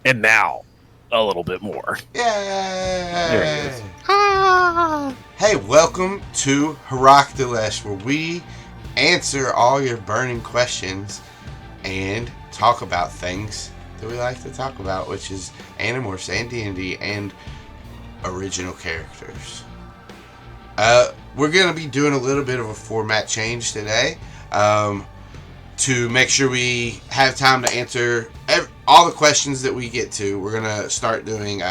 And now, a little bit more. Yay! There he is. Hey, welcome to Hirac, Delest, where we answer all your burning questions and talk about things that we like to talk about, which is Animorphs and D&D and original characters. We're going to be doing a little bit of a format change today to make sure we have time to answer all the questions that we get to. We're going to start doing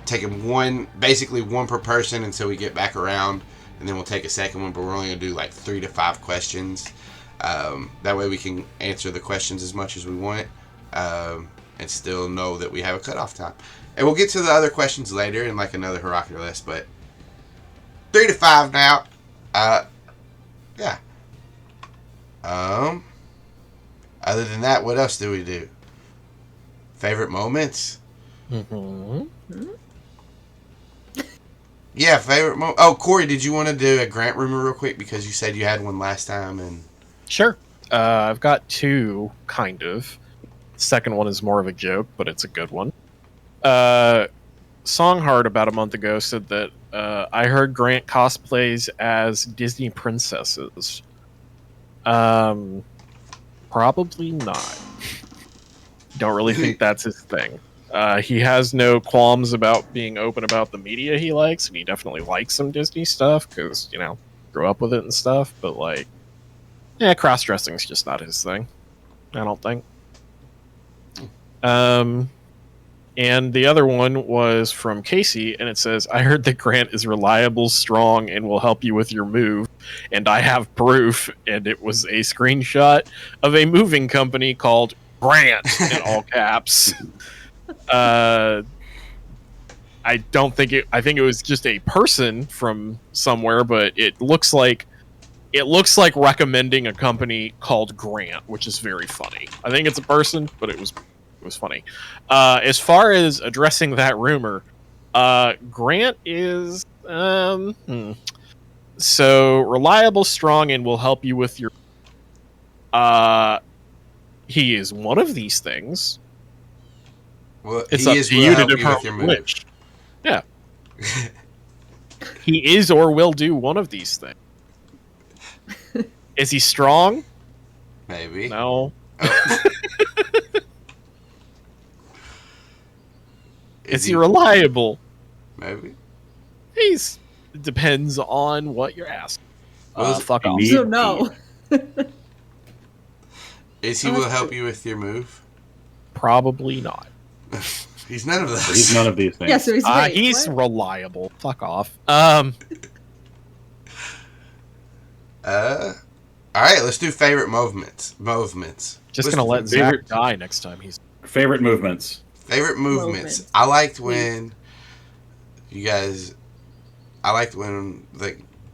taking basically one per person until we get back around, and then we'll take a second one, but we're only going to do like 3 to 5 questions. That way we can answer the questions as much as we want and still know that we have a cutoff time. And we'll get to the other questions later in like another Hirac list, but 3 to 5 now. Yeah. Other than that, what else do we do? Favorite moments? Mm-hmm. Yeah, favorite moment. Oh, Cory, did you want to do a Grant rumor real quick? Because you said you had one last time. And Sure. I've got 2, kind of. Second one is more of a joke, but it's a good one. Songheart about a month ago said that I heard Grant cosplays as Disney princesses. Probably not. Don't really think that's his thing. He has no qualms about being open about the media he likes, and he definitely likes some Disney stuff because, grew up with it and stuff, but cross-dressing's just not his thing. I don't think. And the other one was from Casey, and it says, I heard that Grant is reliable, strong, and will help you with your move, and I have proof, and it was a screenshot of a moving company called Grant, in all caps. I think it was just a person from somewhere, but it looks like recommending a company called Grant, which is very funny. I think it's a person, but it was funny. As far as addressing that rumor, Grant is so reliable, strong, and will help you with your. He is one of these things. well, It's he up is to will you to help you with your determine move. which. Yeah. He is or will do one of these things. Is he strong? Maybe. No. Oh. Is he reliable? Maybe. It depends on what you're asking. Fuck off. So no. Is he will help you with your move? Probably not. He's none of those. He's none of these things. Yeah, so He's reliable. Fuck off. All right, let's do favorite movements. Just gonna let Zac die next time. Favorite movements. Favorite movements. I liked when the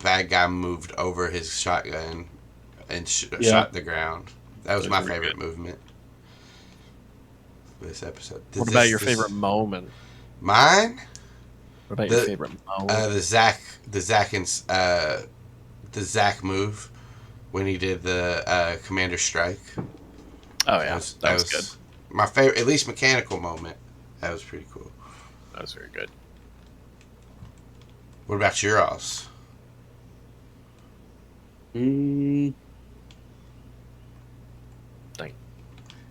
bad guy moved over his shotgun and shot the ground. That was my favorite movement for this episode. What about your favorite moment? Mine? What about your favorite moment? The Zac move when he did the Commander Strike. Oh yeah, that was good. My favorite, at least mechanical moment. That was pretty cool. That was very good. What about yours? Dang.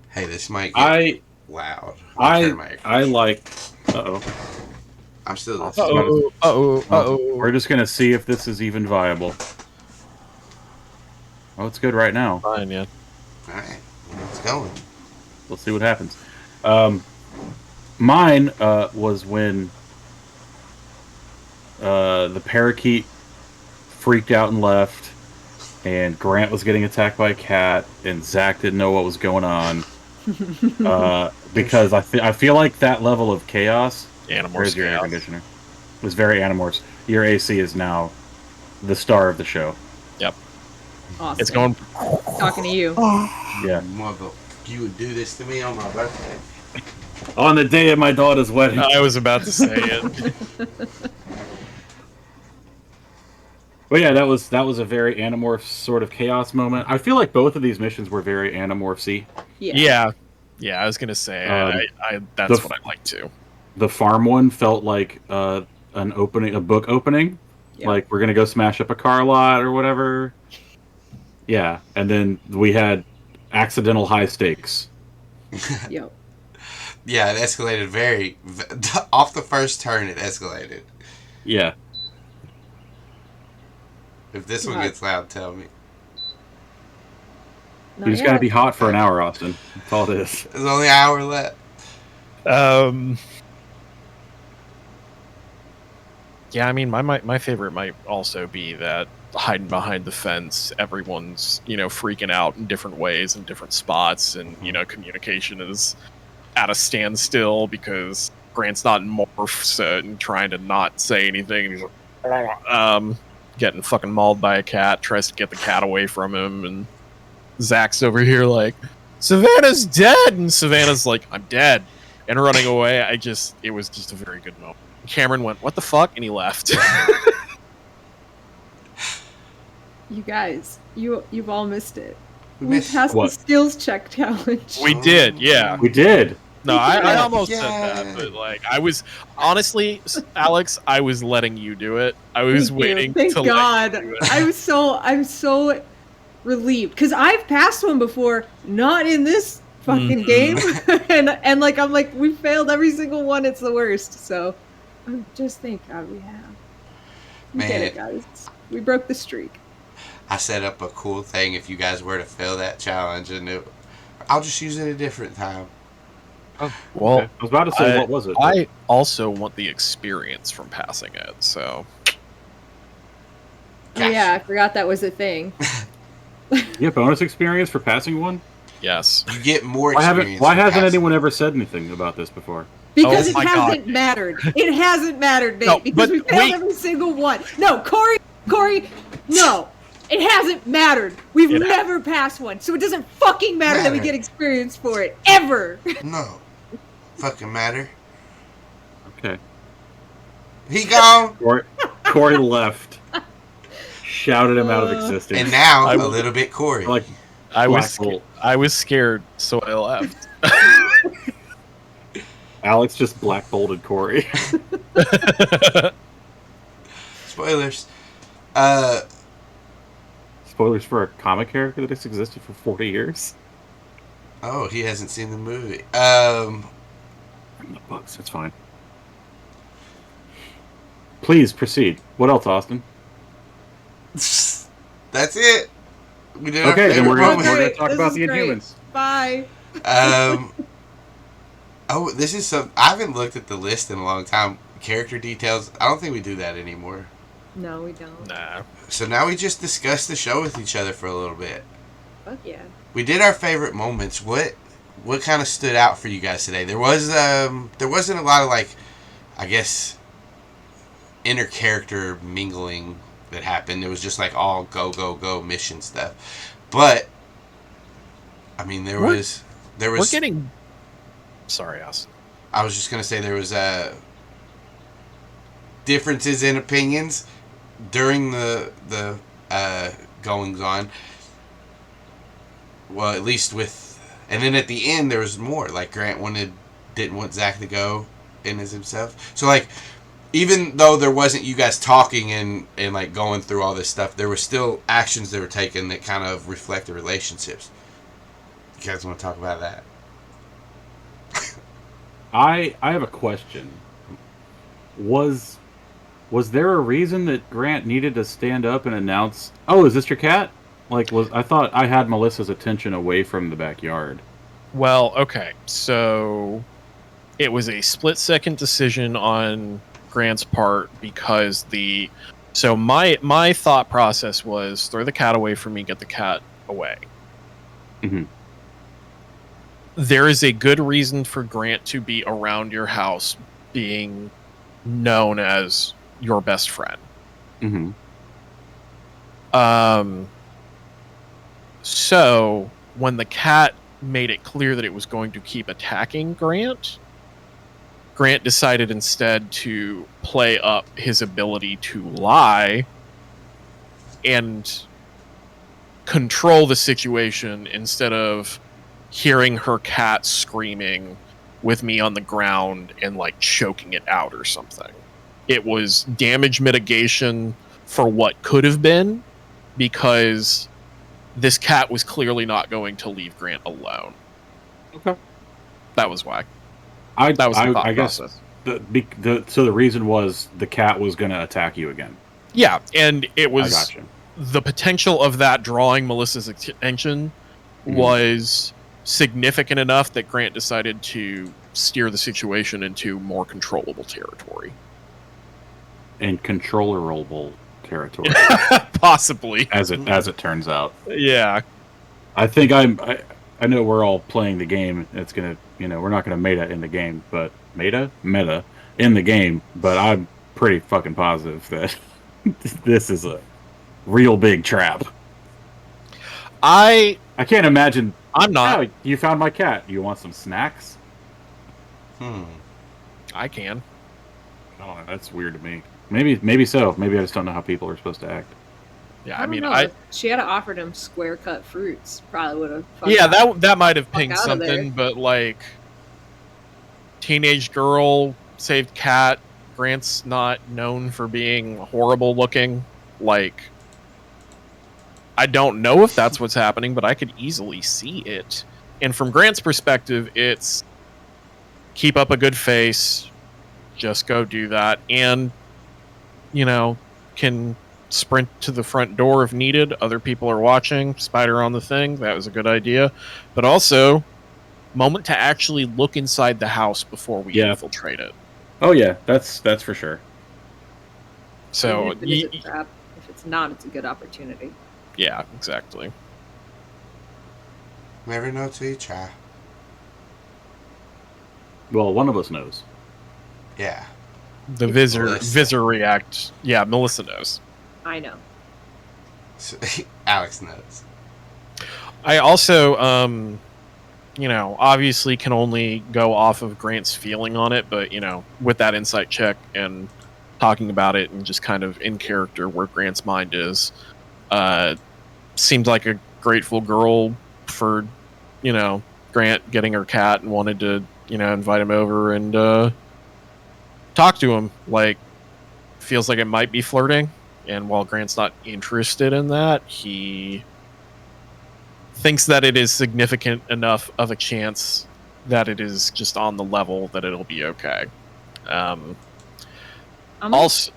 Hey, this might get loud. I like. I'm still. We're just gonna see if this is even viable. Oh, it's good right now. Fine, yeah. All right, let's go. Let's see what happens. Mine was when the parakeet freaked out and left, and Grant was getting attacked by a cat, and Zac didn't know what was going on. Because I feel like that level of chaos. Animorphs your air conditioner. It was very Animorphs. Your AC is now the star of the show. Yep. Awesome. It's going. Talking to you. Yeah. Mother, you would do this to me on my birthday. On the day of my daughter's wedding. I was about to say it. But yeah, that was a very Animorph sort of chaos moment. I feel like both of these missions were very Animorphs-y. Yeah. Yeah, I was gonna say that's the what I like too. The farm one felt like a book opening. Yep. Like we're gonna go smash up a car lot or whatever. Yeah, and then we had accidental high stakes. Yep. Yeah, it escalated off the first turn. It escalated. Yeah. If this one gets loud, tell me. You just gotta be hot for an hour, Austin. That's all it is. There's only an hour left. Yeah, I mean, my favorite might also be that hiding behind the fence, everyone's, freaking out in different ways in different spots, and, communication is at a standstill because Grant's not in morphs and trying to not say anything. He's like, getting fucking mauled by a cat, tries to get the cat away from him, and Zac's over here like, Savannah's dead! And Savannah's like, I'm dead. And running away, it was just a very good moment. Cameron went, what the fuck? And he left. You guys, you've all missed it. We Missed passed what? the skills check challenge. We did, yeah. We did. No, I almost Yeah. said that, but I was honestly, Alex, I was letting you do it. I was Thank you. waiting Thank to God. let you do it. I'm so relieved because I've passed one before, not in this fucking game, and I'm like we failed every single one. It's the worst. So, just thank God we have. We did it, guys. We broke the streak. I set up a cool thing if you guys were to fail that challenge, and I'll just use it a different time. Oh, Well, okay. I was about to say, what was it? I also want the experience from passing it, so. Oh yeah, I forgot that was a thing. You get bonus experience for passing one? Yes. You get more experience. Why hasn't anyone ever said anything about this before? Because Oh it my hasn't God. mattered. It hasn't mattered, Nate. No, because but we failed wait. every single one. No, Cory, no. It hasn't mattered. We've never passed one. So it doesn't fucking matter that we get experience for it. Ever. No. Fucking matter. Okay. He gone. Cory left. Shouted him out of existence. And now a little bit Cory. Like I was Black scared, so I left. Alex just black bolted Cory. Spoilers. Spoilers for a comic character that has existed for 40 years. Oh, he hasn't seen the movie. Bring the books, it's fine. Please proceed. What else, Austin? That's it. We did Okay, then we're going gonna talk about the Inhumans. Bye. Oh, this is some. I haven't looked at the list in a long time. Character details. I don't think we do that anymore. No, we don't. Nah. So now we just discuss the show with each other for a little bit. Fuck yeah. We did our favorite moments. What kind of stood out for you guys today? There wasn't a lot of I guess, inner character mingling that happened. It was just all go mission stuff. But I mean, there was. We're getting. Sorry, Austin. I was just gonna say there was differences in opinions during the goings on. Well, at least and then at the end there was more. Grant didn't want Zac to go in as himself. So even though there wasn't you guys talking and going through all this stuff, there were still actions that were taken that kind of reflect the relationships. You guys want to talk about that? I have a question. Was there a reason that Grant needed to stand up and announce, "Oh, is this your cat?" I thought I had Melissa's attention away from the backyard. Well, okay, so it was a split-second decision on Grant's part because my thought process was throw the cat away from me, get the cat away. Mm-hmm. There is a good reason for Grant to be around your house being known as your best friend. Mm-hmm. So when the cat made it clear that it was going to keep attacking Grant decided instead to play up his ability to lie and control the situation instead of hearing her cat screaming with me on the ground and like choking it out or something. It was damage mitigation for what could have been, because this cat was clearly not going to leave Grant alone. Okay. That was why. That was the thought I guess process. So the reason was the cat was going to attack you again. Yeah, and it I was gotcha. the potential of that drawing Melissa's attention was significant enough that Grant decided to steer the situation into more controllable territory. And controllerable territory, Possibly. as it turns out. Yeah. I think I know we're all playing the game. It's gonna, we're not gonna meta in the game, but meta in the game. But I'm pretty fucking positive that this is a real big trap. I can't imagine. I'm not. Oh, you found my cat. You want some snacks? I can. I don't know. That's weird to me. Maybe so. Maybe I just don't know how people are supposed to act. Yeah, I mean, if she had offered him square cut fruits, probably would have. Yeah, that might have pinged out of something, there. but like, teenage girl saved cat. Grant's not known for being horrible looking. Like, I don't know if that's what's happening, but I could easily see it. And from Grant's perspective, it's keep up a good face, just go do that, and can sprint to the front door if needed. Other people are watching. Spider on the thing. That was a good idea. But also, moment to actually look inside the house before we infiltrate it. Oh yeah, that's for sure. So Even if it is a trap, if it's not, it's a good opportunity. Yeah, exactly. Never know till you try. Well, one of us knows. Yeah. The Visser react. Yeah, Melissa knows. I know. So, Alex knows. I also, obviously can only go off of Grant's feeling on it, but, with that insight check and talking about it and just kind of in character where Grant's mind is, seemed like a grateful girl for, Grant getting her cat and wanted to, invite him over and talk to him. Like, feels like it might be flirting. And while Grant's not interested in that, he thinks that it is significant enough of a chance that it is just on the level that it'll be okay. Also,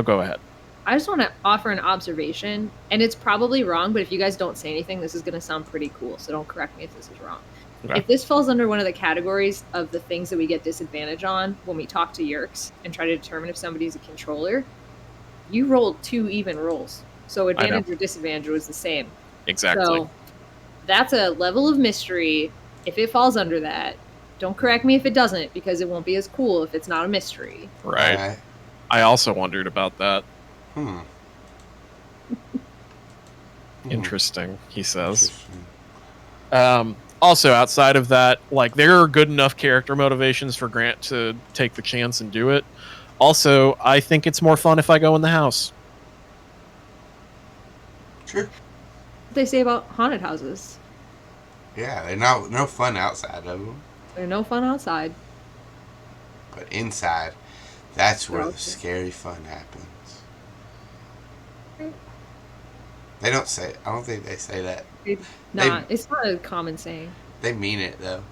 go ahead. I just want to offer an observation, and it's probably wrong, but if you guys don't say anything, this is going to sound pretty cool, so don't correct me if this is wrong. Okay. If this falls under one of the categories of the things that we get disadvantage on when we talk to Yeerks and try to determine if somebody's a controller, you rolled 2 even rolls. So advantage or disadvantage was the same. Exactly. So that's a level of mystery. If it falls under that, don't correct me if it doesn't, because it won't be as cool if it's not a mystery. Right. I also wondered about that. Interesting, he says. Also, outside of that, like, there are good enough character motivations for Grant to take the chance and do it. Also, I think it's more fun if I go in the house. Sure. What they say about haunted houses. Yeah, they're no fun outside of them. They're no fun outside. But inside, that's where the scary fun happens. They don't say it. I don't think they say that. It's not a common saying. They mean it, though.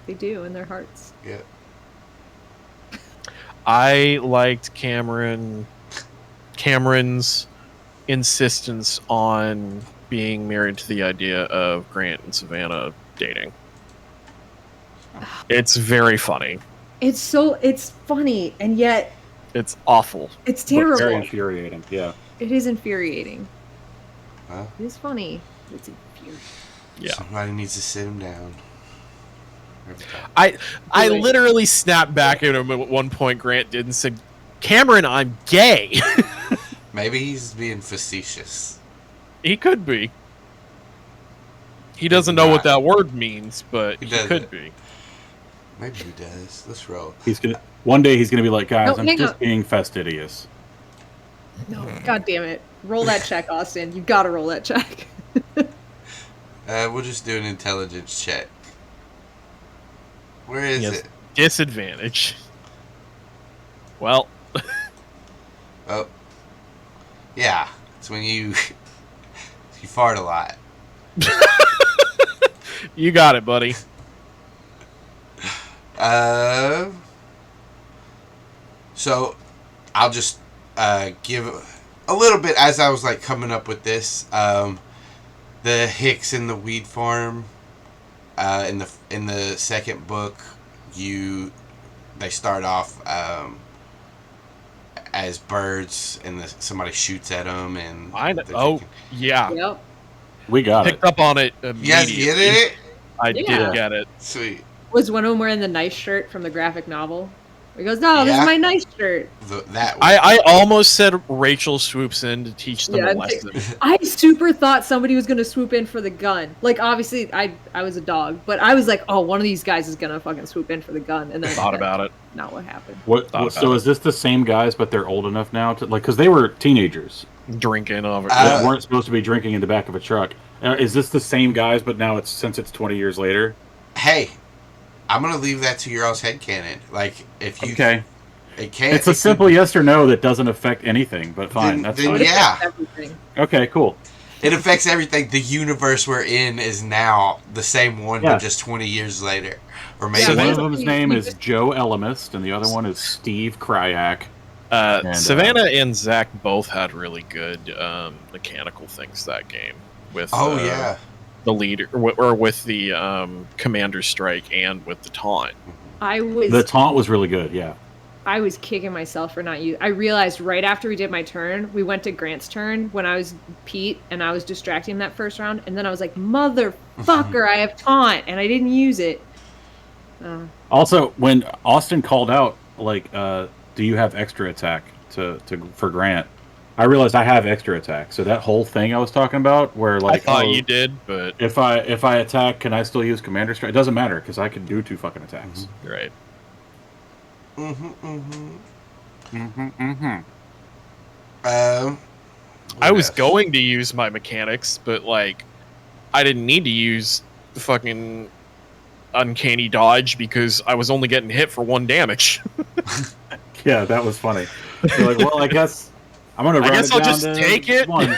They do in their hearts. Yeah. I liked Cameron's insistence on being married to the idea of Grant and Savannah dating. It's very funny. It's funny, and yet it's awful. It's terrible. Very infuriating, yeah. It is infuriating. Huh? It is funny. It's infuriating. Yeah. Somebody needs to sit him down. I literally snapped back at him at one point. Grant did and said, "Cameron, I'm gay." Maybe he's being facetious. He could be. He doesn't know what that word means, but he could be. Maybe he does. Let's roll. One day he's gonna be like, guys, No, I'm just being fastidious. No, God damn it. Roll that check, Austin. You gotta roll that check. We'll just do an intelligence check. Where is Yes. it? Disadvantage. Well, Oh. Yeah. It's when you fart a lot. you got it, buddy. So I'll just give a little bit as I was like coming up with this. The Hicks in the weed farm. In the second book, they start off as birds, and somebody shoots at them, and I know. Oh, yeah. Yep. We got Picked it. up on it You immediately. guys get it? I Yeah. did get it. Sweet. Was one of them wearing the nice shirt from the graphic novel? He goes, "No, this Yeah. is my nice shirt." That I almost said Rachel swoops in to teach them Yeah, a lesson. I super thought somebody was gonna swoop in for the gun. Like, obviously, I was a dog, but I was like, "Oh, one of these guys is gonna fucking swoop in for the gun," and then Thought about it. Not what happened. So is this the same guys, but they're old enough now to because they were teenagers Drinking over. that weren't supposed to be drinking in the back of a truck? Is this the same guys, but now since it's 20 years later? Hey, I'm gonna leave that to your all's headcanon. Like, if you Okay, it can't. it's a simple yes or no that doesn't affect anything. But fine, that's then fine. yeah. Everything. Okay, cool. It affects everything. The universe we're in is now the same one, Yeah. but just 20 years later, or maybe. Yeah, So one that's- of them's name is Joe Elamist, and the other one is Steve Kryak. And, Savannah and Zac both had really good mechanical things that game with Oh yeah. the leader or with the commander strike and with the taunt. The taunt was really good. Yeah. I was kicking myself for not using. I realized right after we did my turn, we went to Grant's turn when I was Pete and I was distracting him that first round, and then I was like, "Motherfucker, I have taunt," and I didn't use it. Also, when Austin called out, like, do you have extra attack for Grant? I realized I have extra attack. So that whole thing I was talking about, where like, I thought you did, but if I attack, can I still use Commander Strike? It doesn't matter because I can do 2 fucking attacks. you're right. I was going to use my mechanics, but like, I didn't need to use the fucking uncanny dodge because I was only getting hit for 1 damage. Yeah, that was funny. You're like, well, I guess I'm gonna. I run guess it I'll down just to take it. 1.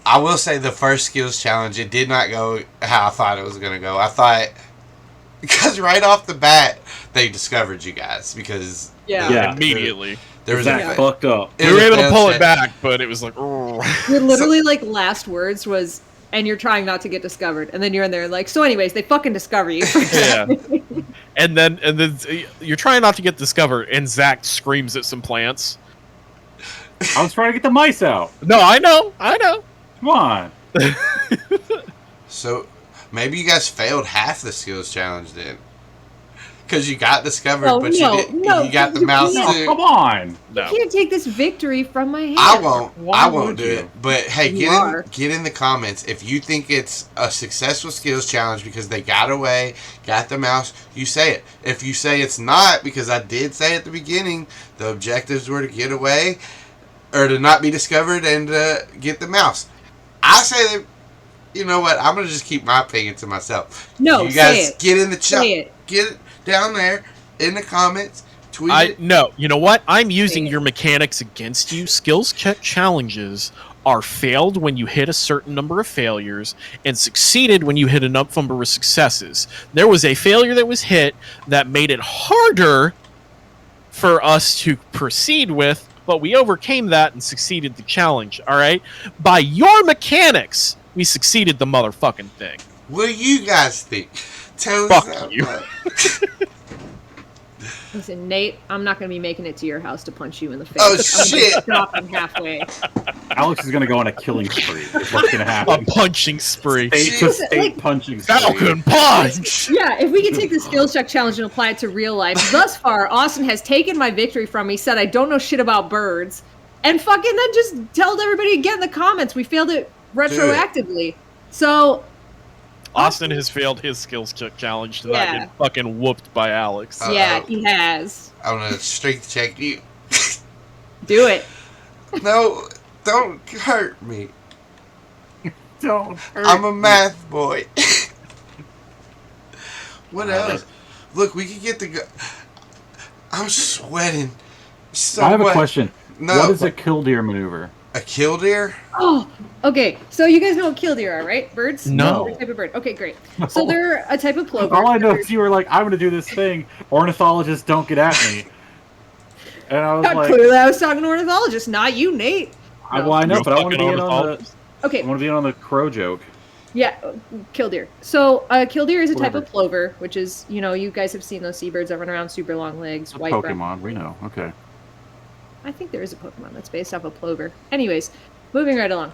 I will say the first skills challenge, it did not go how I thought it was going to go. I thought, because right off the bat, they discovered you guys because Yeah. Immediately. there was That a fucked up. it We was were a able to failed pull it check. back, but it was like, oh. Your literally like last words was, "And you're trying not to get discovered," and then you're in there like, "So, anyways, they fucking discover you." Yeah. And then you're trying not to get discovered, and Zac screams at some plants. I was trying to get the mice out. No, I know. Come on. So maybe you guys failed half the skills challenge then. Because you got discovered, No, but no, you didn't. no, You got the you mouse can't. too. Oh, come on. No. You can't take this victory from my hand. I won't. Why I won't would do you? it. But hey, You are. get in the comments if you think it's a successful skills challenge because they got away, got the mouse. You say it. If you say it's not, because I did say at the beginning, the objectives were to get away, or to not be discovered and get the mouse. I say that. You know what? I'm gonna just keep my opinion to myself. No, you guys say it. get in the chat. Say it. Get it down there in the comments. Tweet it. No, you know what? I'm using Say it. your mechanics against you. Skills challenges are failed when you hit a certain number of failures and succeeded when you hit a number of successes. There was a failure that was hit that made it harder for us to proceed with, but we overcame that and succeeded the challenge, all right? By your mechanics, we succeeded the motherfucking thing. What do you guys think? Tell Fuck us. you. Listen, Nate, I'm not going to be making it to your house to punch you in the face. Oh, I'm shit. stopping halfway. Alex is going to go on a killing spree. Is what's going to A happen. punching spree. State to state Like- punching spree. Falcon punch! Yeah, if we can take the skills check challenge and apply it to real life. Thus far, Austin has taken my victory from me, said I don't know shit about birds, and fucking then just told everybody again in the comments we failed it retroactively. So, Austin has failed his skills challenge to not Yeah. get fucking whooped by Alex. yeah, he has. I'm gonna strength check you. Do it. No, don't hurt me. Don't hurt I'm a me. math boy. What else? Look, we can get the. I'm sweating so I have a much. question. No. What is a killdeer maneuver? A killdeer? Oh, okay. So you guys know what killdeer are, right? Birds? No. What type of bird? Okay, great. So they're a type of plover. All I know is you were like, I'm going to do this thing. Ornithologists don't get at me. And I was like, Clearly, I was talking to ornithologists, not you, Nate. well, I know, You're but I want to fucking be in on the. ornithologist. Okay, I want to be in on the crow joke. yeah, killdeer. So killdeer is a type Whatever. of plover, which is, you guys have seen those seabirds that run around, super long legs, white brown. Pokemon, we know. Okay. I think there is a Pokemon that's based off of plover. Anyways, moving right along.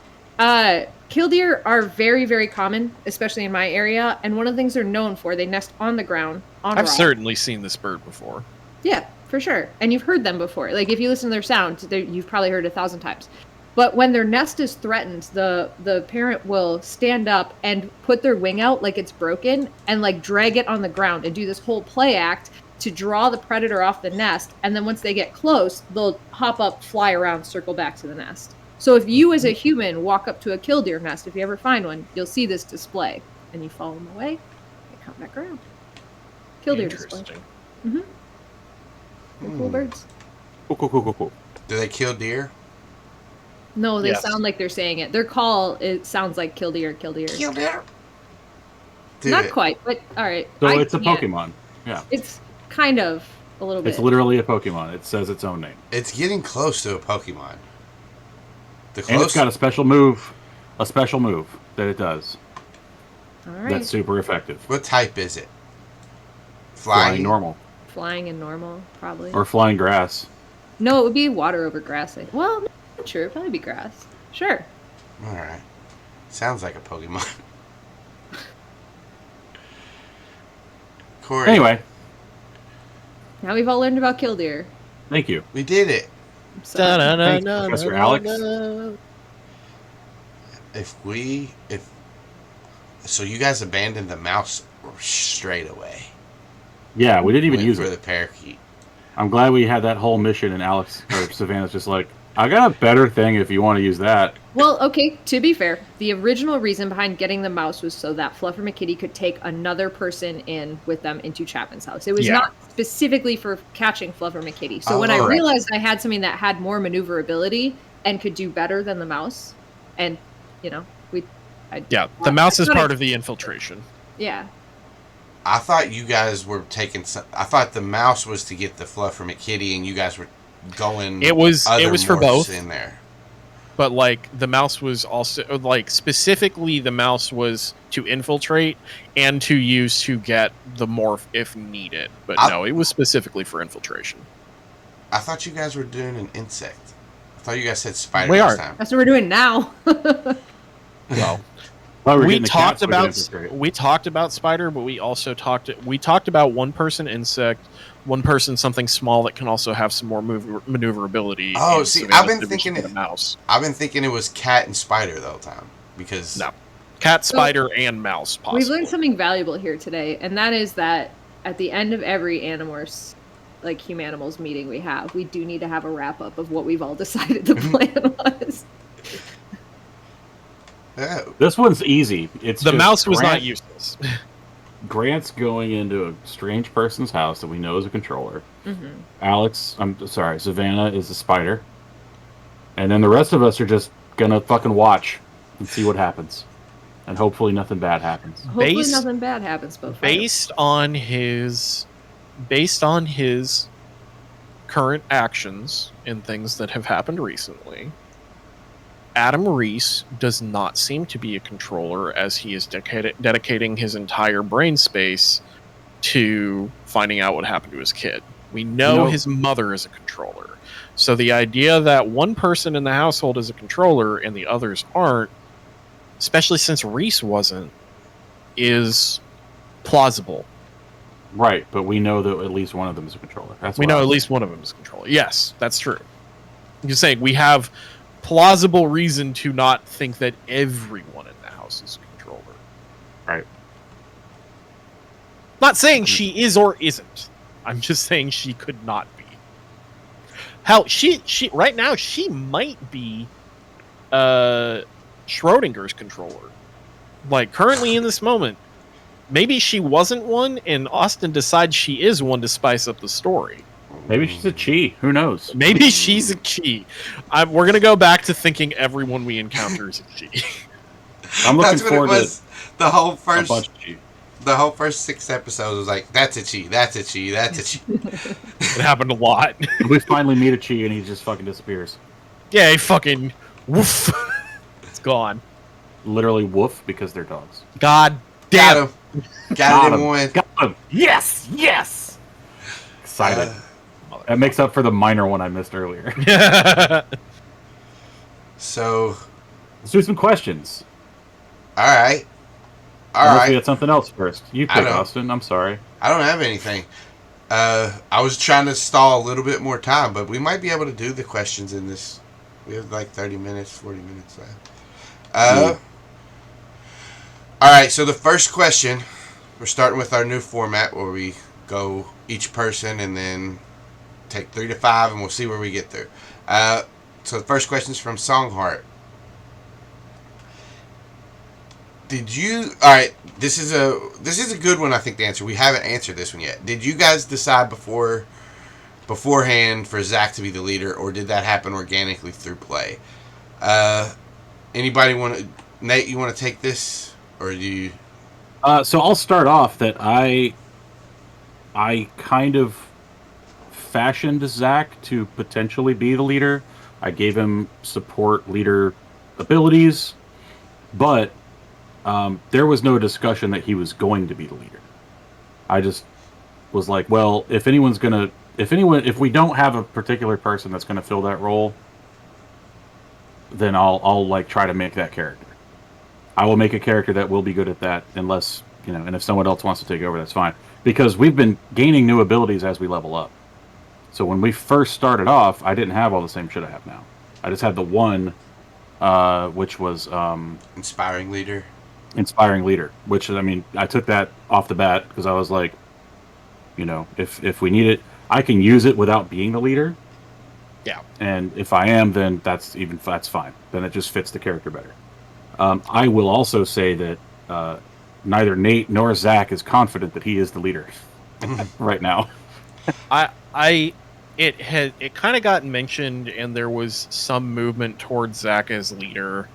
Killdeer are very, very common, especially in my area. And one of the things they're known for, they nest on the ground, on I've rocks. certainly seen this bird before. Yeah, for sure. And you've heard them before. Like, if you listen to their sound, you've probably heard 1,000 times. But when their nest is threatened, the parent will stand up and put their wing out like it's broken and, like, drag it on the ground and do this whole play act to draw the predator off the nest. And then once they get close, they'll hop up, fly around, circle back to the nest. So if you as a human walk up to a killdeer nest, if you ever find one, you'll see this display. And you follow them away, they come back around. Killdeer display. Interesting. They're cool birds. Cool. Do they kill deer? No, they Yes. sound like they're saying it. Their call, it sounds like killdeer. Killdeer. Dude, Not quite, but all right. So it's a Pokemon. Yeah. It's kind of a little bit. It's literally a Pokemon. It says its own name. It's getting close to a Pokemon. The And it's close. got a special move that it does. All right. That's super effective. What type is it? Flying Flying. normal. Flying and normal, probably. Or flying grass. No, it would be water over grass. Well, not sure. It'd probably be grass. Sure. All right. Sounds like a Pokemon. Cory. Anyway, Now we've all learned about killdeer. thank you. we did it. So, Thanks, Professor Alex. So you guys abandoned the mouse straight away. Yeah, we didn't even Went use for it. the parakeet. I'm glad we had that whole mission, and Alex or Savannah's just like, I got a better thing if you want to use that. Well, okay, to be fair, the original reason behind getting the mouse was so that Fluffer McKitty could take another person in with them into Chapman's house. It was Yeah. not specifically for catching Fluffer McKitty. So when I Oh. realized I had something that had more maneuverability and could do better than the mouse, and, Yeah, the mouse is I thought part of the infiltration. yeah. I thought you guys were taking some. I thought the mouse was to get the Fluffer McKitty, and you guys were going. It was other for morphs both. in there. But like the mouse was also like specifically the mouse was to infiltrate and to use to get the morph if needed. But no, it was specifically for infiltration. I thought you guys were doing an insect. I thought you guys said spider We last are. time. That's what we're doing now. Well, Well, we're we getting the talked cats so we can about infiltrate. spider, but we also talked about one person insect, one person something small that can also have some more maneuverability. Oh, and see, Savannah's I've been division thinking of the mouse. I've been thinking it was cat and spider the whole time because No, cat, spider, and mouse. Possibly. We've learned something valuable here today, and that is that at the end of every Animorphs, like Humanimals meeting we have, we do need to have a wrap up of what we've all decided the plan was. Oh, This one's easy. It's The just mouse was not Grant- useless. Grant's going into a strange person's house that we know is a controller. Mm-hmm. Savannah is a spider. And then the rest of us are just gonna fucking watch and see what happens. And hopefully nothing bad happens. Hopefully nothing bad happens, but based on his current actions and things that have happened recently, Adam Reese does not seem to be a controller, as he is dedicating his entire brain space to finding out what happened to his kid. We know his mother is a controller. So the idea that one person in the household is a controller and the others aren't, especially since Reese wasn't, is plausible. Right, but we know that at least one of them is a controller. We know at least one of them is a controller. Yes, that's true. I'm just saying we have plausible reason to not think that everyone in the house is a controller. Right. Not saying she is or isn't. I'm just saying she could not be. Hell, she right now she might be Schrodinger's controller. Like, currently in this moment, maybe she wasn't one, and Austin decides she is one to spice up the story. Maybe she's a chi. Who knows? Maybe she's a chi. We're gonna go back to thinking everyone we encounter is a chi. I'm looking That's what forward it was. The whole to a first, bunch of chi. the whole first 6 episodes was like, that's a chi, that's a chi, that's a chi. It happened a lot. We finally meet a chi and he just fucking disappears. Yeah, he fucking woof. It's gone. Literally woof because they're dogs. God damn. Got him. Got it in one. Got him. Yes! Yes! Excited. That makes up for the minor one I missed earlier. So, Let's do some questions. all right. Unless we had something else first. You pick, don't- Austin. I'm sorry. I don't have anything. I was trying to stall a little bit more time, but we might be able to do the questions in this. We have like 30 minutes, 40 minutes left. All right, so the first question, we're starting with our new format where we go each person and then take 3 to 5 and we'll see where we get through. So the first question is from Songheart. All right, this is a good one, I think, to answer. We haven't answered this one yet. Did you guys decide beforehand for Zac to be the leader, or did that happen organically through play? Anybody want to... Nate, you want to take this? Or do you... So I'll start off that I kind of fashioned Zac to potentially be the leader. I gave him support leader abilities, but there was no discussion that he was going to be the leader. I just was like, well, if we don't have a particular person that's going to fill that role, then I'll like try to make that character. I will make a character that will be good at that, unless, and if someone else wants to take over, that's fine. Because we've been gaining new abilities as we level up. So when we first started off, I didn't have all the same shit I have now. I just had the one, which was Inspiring leader. Inspiring leader, which, I mean, I took that off the bat because I was like, if we need it, I can use it without being the leader. Yeah. And if I am, then that's fine. Then it just fits the character better. I will also say that neither Nate nor Zac is confident that he is the leader right now. It kind of got mentioned, and there was some movement towards Zac as leader,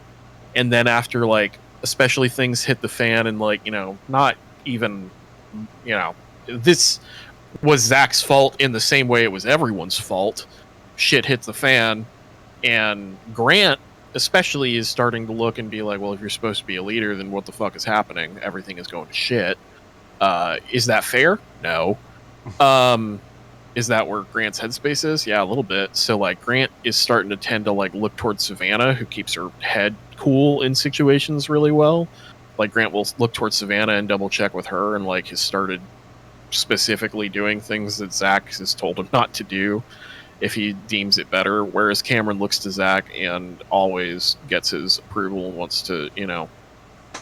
and then after, like, especially things hit the fan, and, like, not even, this was Zac's fault in the same way it was everyone's fault. Shit hits the fan, and Grant especially is starting to look and be like, well, if you're supposed to be a leader, then what the fuck is happening? Everything is going to shit. Is that fair? No. Is that where Grant's headspace is? Yeah, a little bit. So, like, Grant is starting to tend to, like, look towards Savannah, who keeps her head cool in situations really well. Like, Grant will look towards Savannah and double check with her, and, like, has started specifically doing things that Zac has told him not to do if he deems it better, whereas Cameron looks to Zac and always gets his approval and wants to,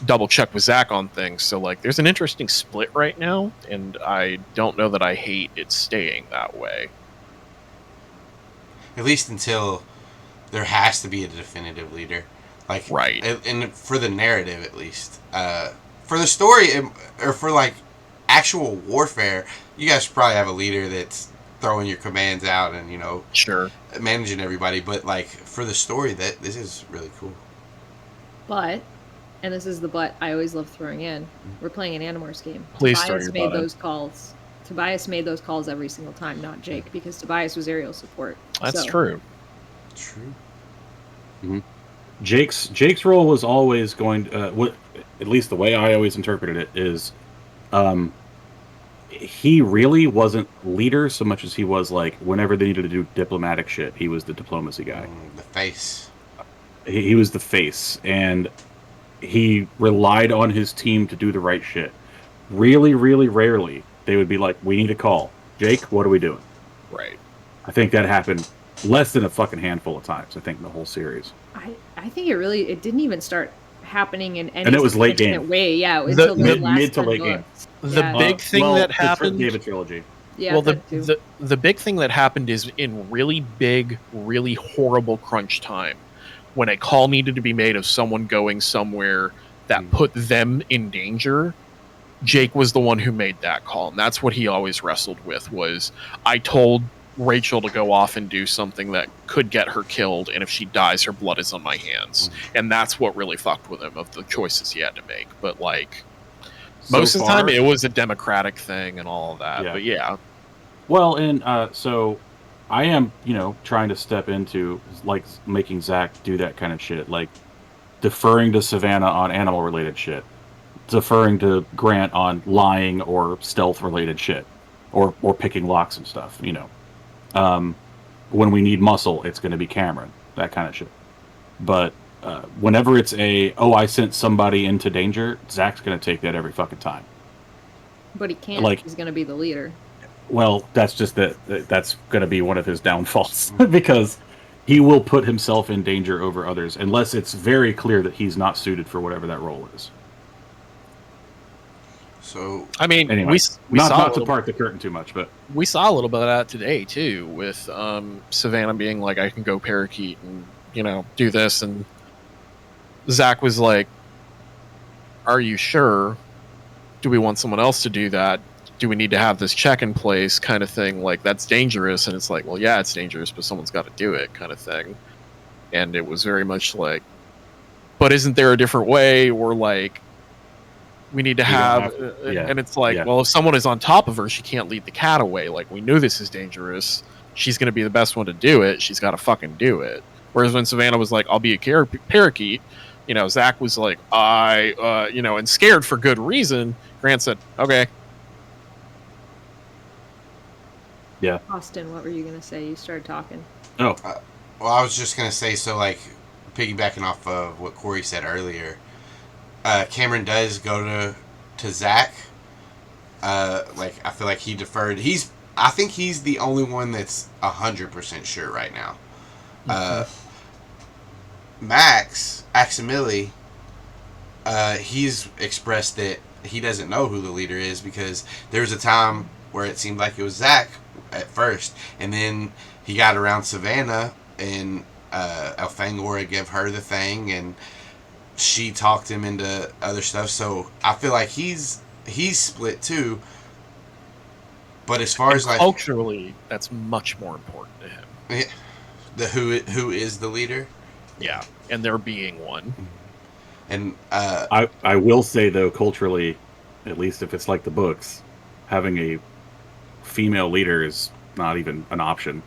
double check with Zac on things. So, like, there's an interesting split right now, and I don't know that I hate it staying that way. At least until there has to be a definitive leader. Like, right. And for the narrative, at least. For the story, or for, like, actual warfare, you guys probably have a leader that's throwing your commands out and, sure, managing everybody. But, like, for the story, this is really cool. But, and this is the but I always love throwing in, we're playing an Animorphs game. Please Tobias made those calls. Tobias made those calls every single time, not Jake, because Tobias was aerial support. That's true. True. Mm-hmm. Jake's role was always going to, at least the way I always interpreted it is, he really wasn't leader so much as he was, like, whenever they needed to do diplomatic shit, he was the diplomacy guy. The face. He was the face, and he relied on his team to do the right shit. Really, really rarely, they would be like, we need a call. Jake, what are we doing? Right. I think that happened less than a fucking handful of times, I think, in the whole series. I think it didn't even start happening in any and it was late game way. Yeah, it was the mid to late game. The big thing that happened. The David trilogy. Yeah. Well, the big thing that happened is in really big, really horrible crunch time, when a call needed to be made of someone going somewhere that put them in danger, Jake was the one who made that call. And that's what he always wrestled with, was I told Rachel to go off and do something that could get her killed, and if she dies, her blood is on my hands. And that's what really fucked with him, of the choices he had to make. But like, most of the time it was a democratic thing and all of that. But yeah. Well, and so I am, trying to step into like making Zac do that kind of shit, like deferring to Savannah on animal related shit, deferring to Grant on lying or stealth related shit, or picking locks and stuff. When we need muscle, it's going to be Cameron, that kind of shit. But whenever it's I sent somebody into danger, Zac's going to take that every fucking time. But he can't. Like, he's going to be the leader. Well, that's just that's going to be one of his downfalls, because he will put himself in danger over others unless it's very clear that he's not suited for whatever that role is. So, I mean, anyway, we saw not to part the curtain too much, but we saw a little bit of that today too, with Savannah being like, I can go parakeet and do this, and Zac was like, are you sure? Do we want someone else to do that? Do we need to have this check in place, kind of thing? Like, that's dangerous. And it's like, well, yeah, it's dangerous, but someone's got to do it, kind of thing. And it was very much like, but isn't there a different way? Or like, we need to have and it's like, well, if someone is on top of her, she can't lead the cat away. Like, we knew this is dangerous. She's going to be the best one to do it. She's got to fucking do it. Whereas when Savannah was like, I'll be a parakeet, Zac was like, and scared for good reason. Grant said, okay. Yeah. Austin, what were you going to say? You started talking. Oh. Well, I was just going to say, so like, piggybacking off of what Cory said earlier, Cameron does go to Zac. Like, I feel like he deferred. I think he's the only one that's 100% sure right now. Max Aximili, he's expressed that he doesn't know who the leader is, because there was a time where it seemed like it was Zac at first, and then he got around Savannah, and Elfangor gave her the thing, and she talked him into other stuff. So I feel like he's split too. But as far as like culturally, that's much more important to him. The who is the leader? Yeah, and there being one. And I will say though, culturally, at least if it's like the books, having a female leader is not even an option,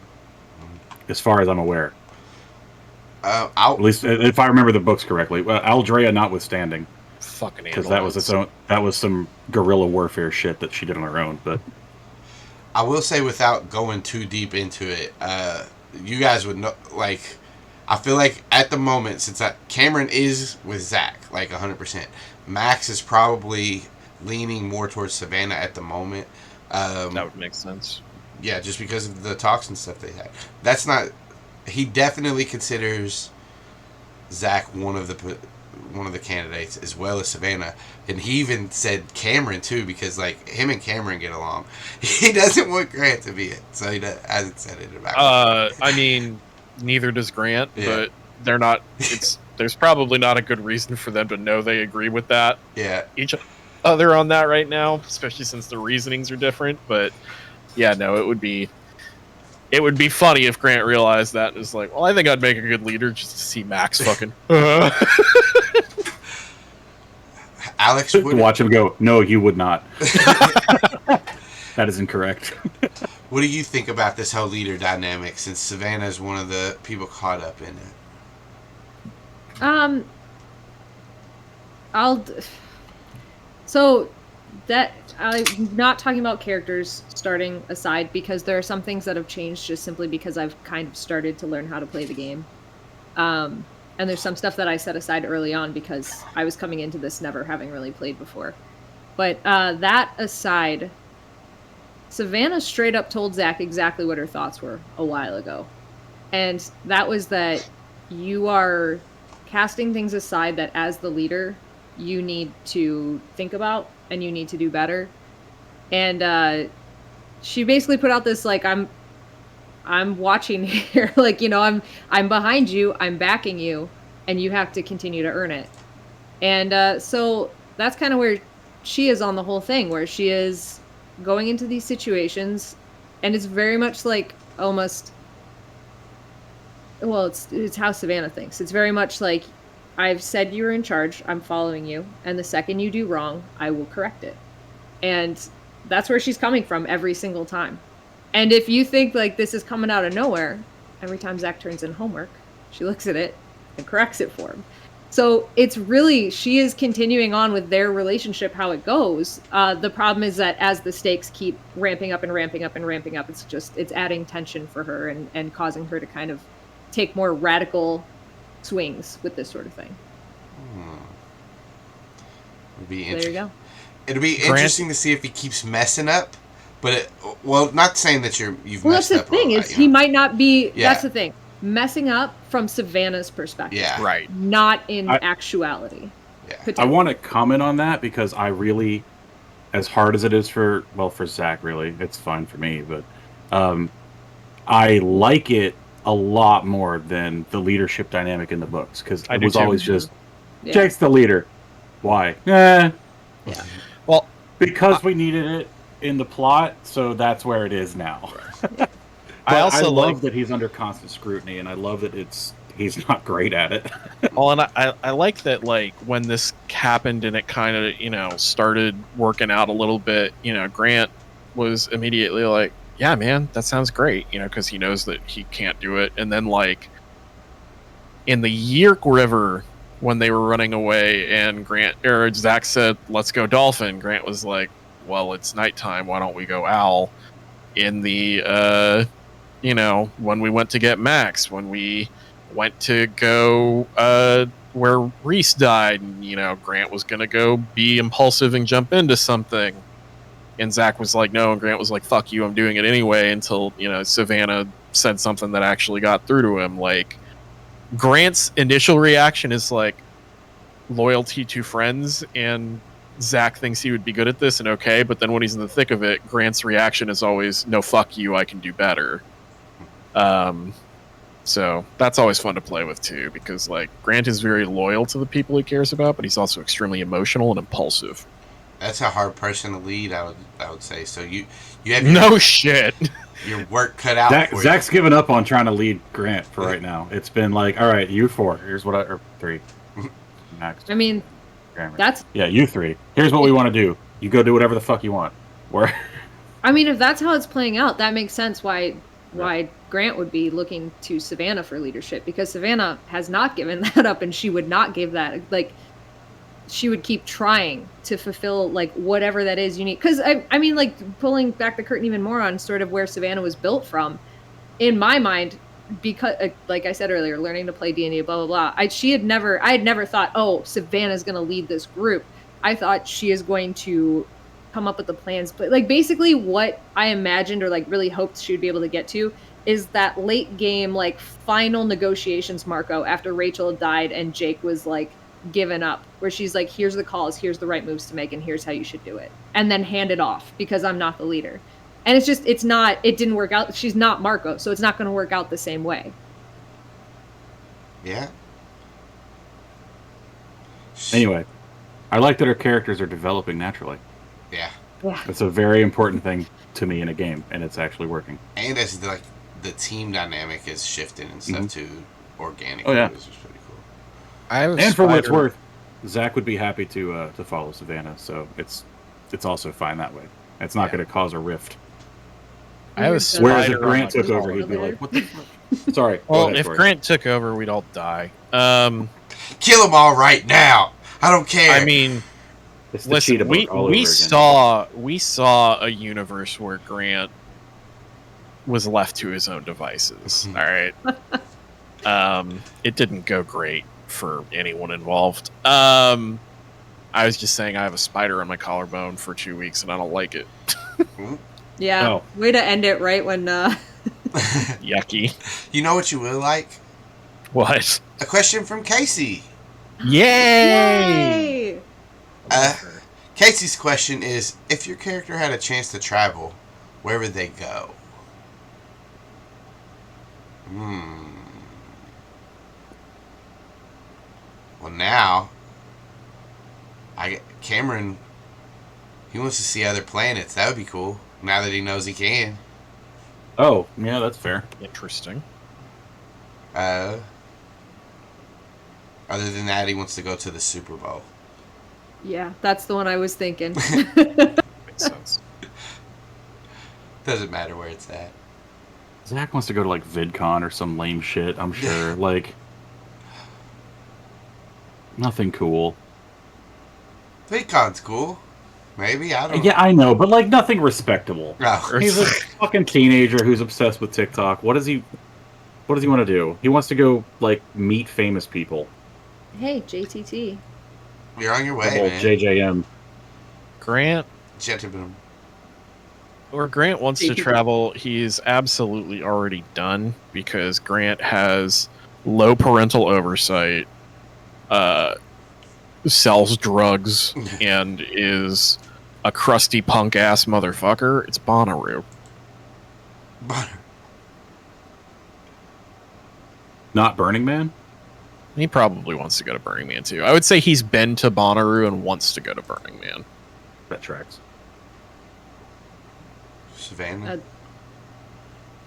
as far as I'm aware. At least if I remember the books correctly, Aldrea notwithstanding, fucking, because that was some guerrilla warfare shit that she did on her own. But I will say, without going too deep into it, you guys would know. Like, I feel like at the moment, since Cameron is with Zac, like 100%, Max is probably leaning more towards Savannah at the moment. That would make sense. Yeah, just because of the talks and stuff they had. That's not. He definitely considers Zac one of the candidates, as well as Savannah, and he even said Cameron too, because like him and Cameron get along. He doesn't want Grant to be it, so he hasn't said it about it. I mean, neither does Grant, but they're not. There's probably not a good reason for them to know they agree with that. Yeah, each other on that right now, especially since the reasonings are different. But yeah, no, it would be funny if Grant realized that and was like, well, I think I'd make a good leader just to see Max fucking. Alex would watch him go, no, you would not. That is incorrect. What do you think about this whole leader dynamic, since Savannah is one of the people caught up in it? So that I'm not talking about characters starting aside, because there are some things that have changed just simply because I've kind of started to learn how to play the game. And there's some stuff that I set aside early on because I was coming into this never having really played before. But that aside, Savannah straight up told Zac exactly what her thoughts were a while ago. And that was that you are casting things aside that as the leader you need to think about and you need to do better. And she basically put out this like, I'm watching here, like, I'm behind you, I'm backing you, and you have to continue to earn it. And so that's kind of where she is on the whole thing, where she is going into these situations, and it's very much like almost, well, it's how Savannah thinks. It's very much like, I've said you're in charge, I'm following you, and the second you do wrong, I will correct it. And that's where she's coming from every single time. And if you think like this is coming out of nowhere, every time Zac turns in homework, she looks at it and corrects it for him. So it's really, she is continuing on with their relationship, how it goes. The problem is that as the stakes keep ramping up and ramping up and ramping up, it's adding tension for her and causing her to kind of take more radical swings with this sort of thing. It'll be There you go. It'll be interesting to see if he keeps messing up. But not saying that you've messed up. That's the thing, is he might not be. That's the thing. Messing up from Savannah's perspective. Yeah. Right. Not in actuality. Yeah. I want to comment on that because I really, as hard as it is for Zac, really, it's fun for me, but I like it a lot more than the leadership dynamic in the books, because it was always just, Jake's the leader. Why? Yeah. Well, because we needed it in the plot, so that's where it is now. I also love that he's under constant scrutiny, and I love that he's not great at it. Well, and I like that, like, when this happened and it kind of, started working out a little bit, Grant was immediately like, yeah, man, that sounds great, because he knows that he can't do it. And then, like, in the Yeerk River, when they were running away and Zac said, let's go dolphin, Grant was like, well, it's nighttime, why don't we go owl? In the, when we went to get Max, when we went to go where Reese died, and, Grant was going to go be impulsive and jump into something. And Zac was like, no, and Grant was like, fuck you, I'm doing it anyway, until, Savannah said something that actually got through to him. Like, Grant's initial reaction is like loyalty to friends, and Zac thinks he would be good at this and okay, but then when he's in the thick of it, Grant's reaction is always, no, fuck you, I can do better. So that's always fun to play with too, because like Grant is very loyal to the people he cares about, but he's also extremely emotional and impulsive. That's a hard person to lead, I would say. So you have no shit. Your work cut out for you. Zac's given up on trying to lead Grant for right now. It's been like, all right, you 4. Here's what or 3. Next. I mean, that's... Yeah, you 3. Here's what we want to do. You go do whatever the fuck you want. I mean, if that's how it's playing out, that makes sense why Grant would be looking to Savannah for leadership, because Savannah has not given that up, and she would not give that. Like, she would keep trying to fulfill like whatever that is unique. Because I mean, like, pulling back the curtain even more on sort of where Savannah was built from, in my mind, because like I said earlier, learning to play D&D, blah blah blah. I had never thought, oh, Savannah's going to lead this group. I thought she is going to come up with the plans, but like basically what I imagined or like really hoped she would be able to get to is that late game, like, final negotiations Marco after Rachel had died and Jake was like given up, where she's like, here's the calls, here's the right moves to make, and here's how you should do it, and then hand it off because I'm not the leader. And it didn't work out. She's not Marco, so it's not going to work out the same way. Yeah. Anyway, I like that our characters are developing naturally. Yeah. It's a very important thing to me in a game, and it's actually working. And as the team dynamic is shifting and stuff too, organically. Oh yeah. Which is pretty cool. And for what it's worth, Zac would be happy to follow Savannah, so it's also fine that way. It's not going to cause a rift. I have a Whereas spider if Grant on took my over, he'd be like, what the fuck? Sorry. Well, ahead, if Cory. Grant took over, we'd all die. Kill them all right now. I don't care. I mean, It's the listen, cheetah book all over we again. saw a universe where Grant was left to his own devices. All right. It didn't go great for anyone involved. I was just saying I have a spider on my collarbone for 2 weeks and I don't like it. Yeah. Oh. Way to end it right when Yucky. You know what you will like? What? A question from Casey. Yay! Casey's question is, if your character had a chance to travel, where would they go? Well, now, Cameron, he wants to see other planets. That would be cool. Now that he knows he can. Oh, yeah, that's fair. Interesting. Other than that, he wants to go to the Super Bowl. Yeah, that's the one I was thinking. Makes sense. Doesn't matter where it's at. Zac wants to go to like VidCon or some lame shit, I'm sure. Like, nothing cool. VidCon's cool. Maybe, I don't know. Yeah, I know, but like nothing respectable. Oh. He's a fucking teenager who's obsessed with TikTok. What does he want to do? He wants to go like meet famous people. Hey, JTT. You're on your way, Old man. JJM. Grant, Gentlemen. or Grant wants to travel, he's absolutely already done because Grant has low parental oversight, sells drugs, and is a crusty punk ass motherfucker. It's Bonnaroo. Butter. Not Burning Man? He probably wants to go to Burning Man too. I would say he's been to Bonnaroo and wants to go to Burning Man. That tracks. Savannah.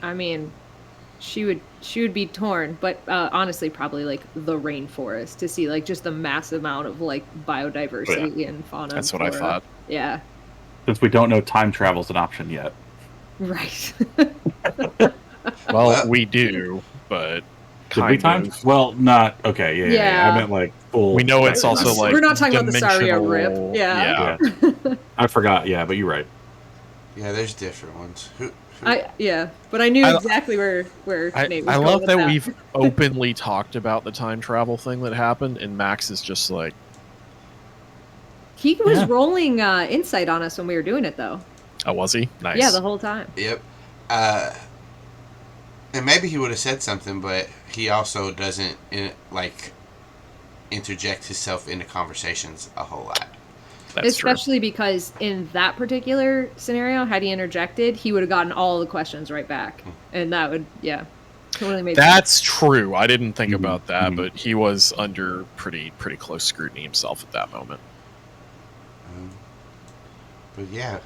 I mean, she would be torn, but honestly, probably like the rainforest to see like just the massive amount of like biodiversity and fauna. That's and what I flora. thought. Yeah. Since we don't know time travel's an option yet. Right. Well, we do, but Did we time? of. Well, not okay. Yeah, Yeah. I meant like full. We know it's also like We're not talking about the Saria dimensional- rip. Yeah. Yeah. I forgot. Yeah, but you're right. Yeah, there's different ones. Who? But I knew I- exactly where Nate was I going love with that we've openly talked about the time travel thing that happened, and Max is just like, He was Yeah. rolling insight on us when we were doing it, though. oh, was he? Nice. Yeah, the whole time. Yep. And maybe he would have said something, but he also doesn't interject himself into conversations a whole lot. That's Especially because in that particular scenario, had he interjected, he would have gotten all the questions right back. And that would, totally make sense. That's true. I didn't think Mhm. about that, Mhm. but he was under pretty close scrutiny himself at that moment. But yeah.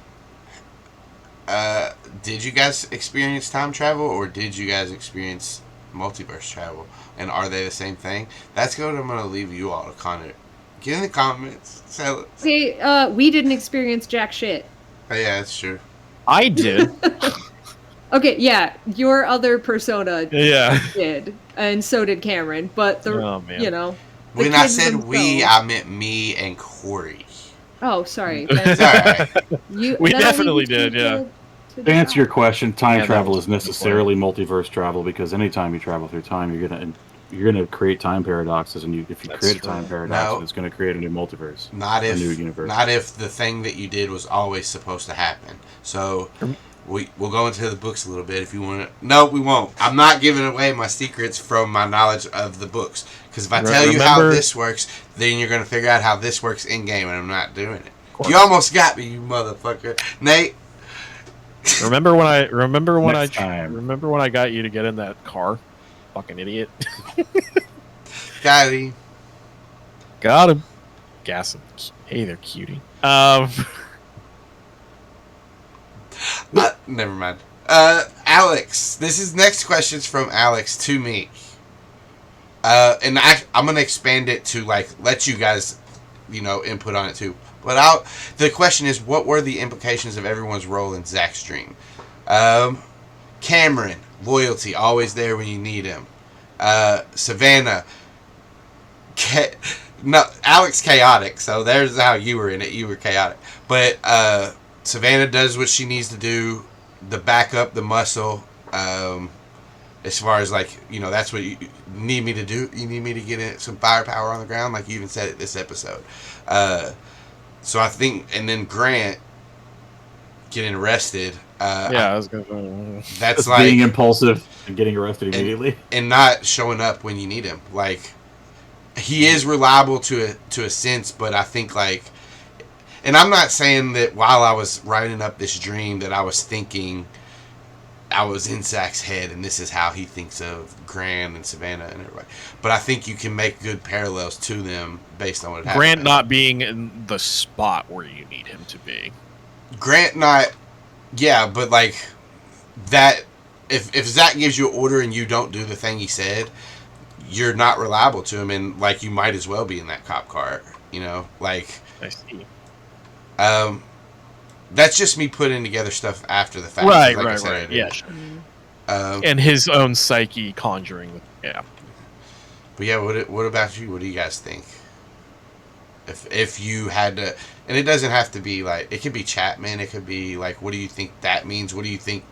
Did you guys experience time travel, or did you guys experience multiverse travel? And are they the same thing? That's what I'm going to leave you all to kind of get in the comments. Tell us. Okay, we didn't experience jack shit. Oh, yeah, that's true. I did. Okay, yeah, your other persona Yeah. did, and so did Cameron. But the, Oh, man. you know, the When I kids said we, themselves- I meant me and Cory. Oh, sorry. It's alright. You, We that'll definitely leave you did, yeah. to To answer your decide. question, time Yeah, travel that is was the necessarily multiverse travel because anytime you travel through time, you're gonna create time paradoxes, and if you That's create a true. time paradox, No. it's gonna create a new multiverse. Not A new if universe. not if the thing that you did was always supposed to happen. So we'll go into the books a little bit if you want to. No, we won't. I'm not giving away my secrets from my knowledge of the books, because if I tell you how Remember- this works, then you're going to figure out how this works in game, and I'm not doing it. You almost got me, you motherfucker, Nate. Remember when I Next time. remember when I got you to get in that car? Fucking idiot. Got him. Got him. Gas him. Hey there, cutie. Never mind. Alex, this is next questions from Alex to me. And I'm gonna expand it to let you guys, input on it too. But the question is, what were the implications of everyone's role in Zac's dream? Cameron, loyalty, always there when you need him. Savannah, Alex, chaotic. So there's how you were in it. You were chaotic. But Savannah does what she needs to do. The backup, the muscle. As far as that's what you need me to do. You need me to get some firepower on the ground, like you even said it this episode. So I think, and then Grant getting arrested. yeah, I was gonna. That's Just being impulsive and getting arrested immediately. and not showing up when you need him. He is reliable to a sense, but I think and I'm not saying that while I was writing up this dream that I was thinking I was in Zach's head, and this is how he thinks of Grant and Savannah and everybody. But I think you can make good parallels to them based on what happened. Grant not being in the spot where you need him to be. Grant not, yeah, but like that. If Zach gives you an order and you don't do the thing he said, you're not reliable to him, and like you might as well be in that cop car. You know, like. I see. That's just me putting together stuff after the fact. Right, like right. Yeah, sure. And his own psyche conjuring. Yeah. But yeah, what about you? What do you guys think? If you had to, and it doesn't have to be like, it could be Chapman. It could be like, what do you think that means? What do you think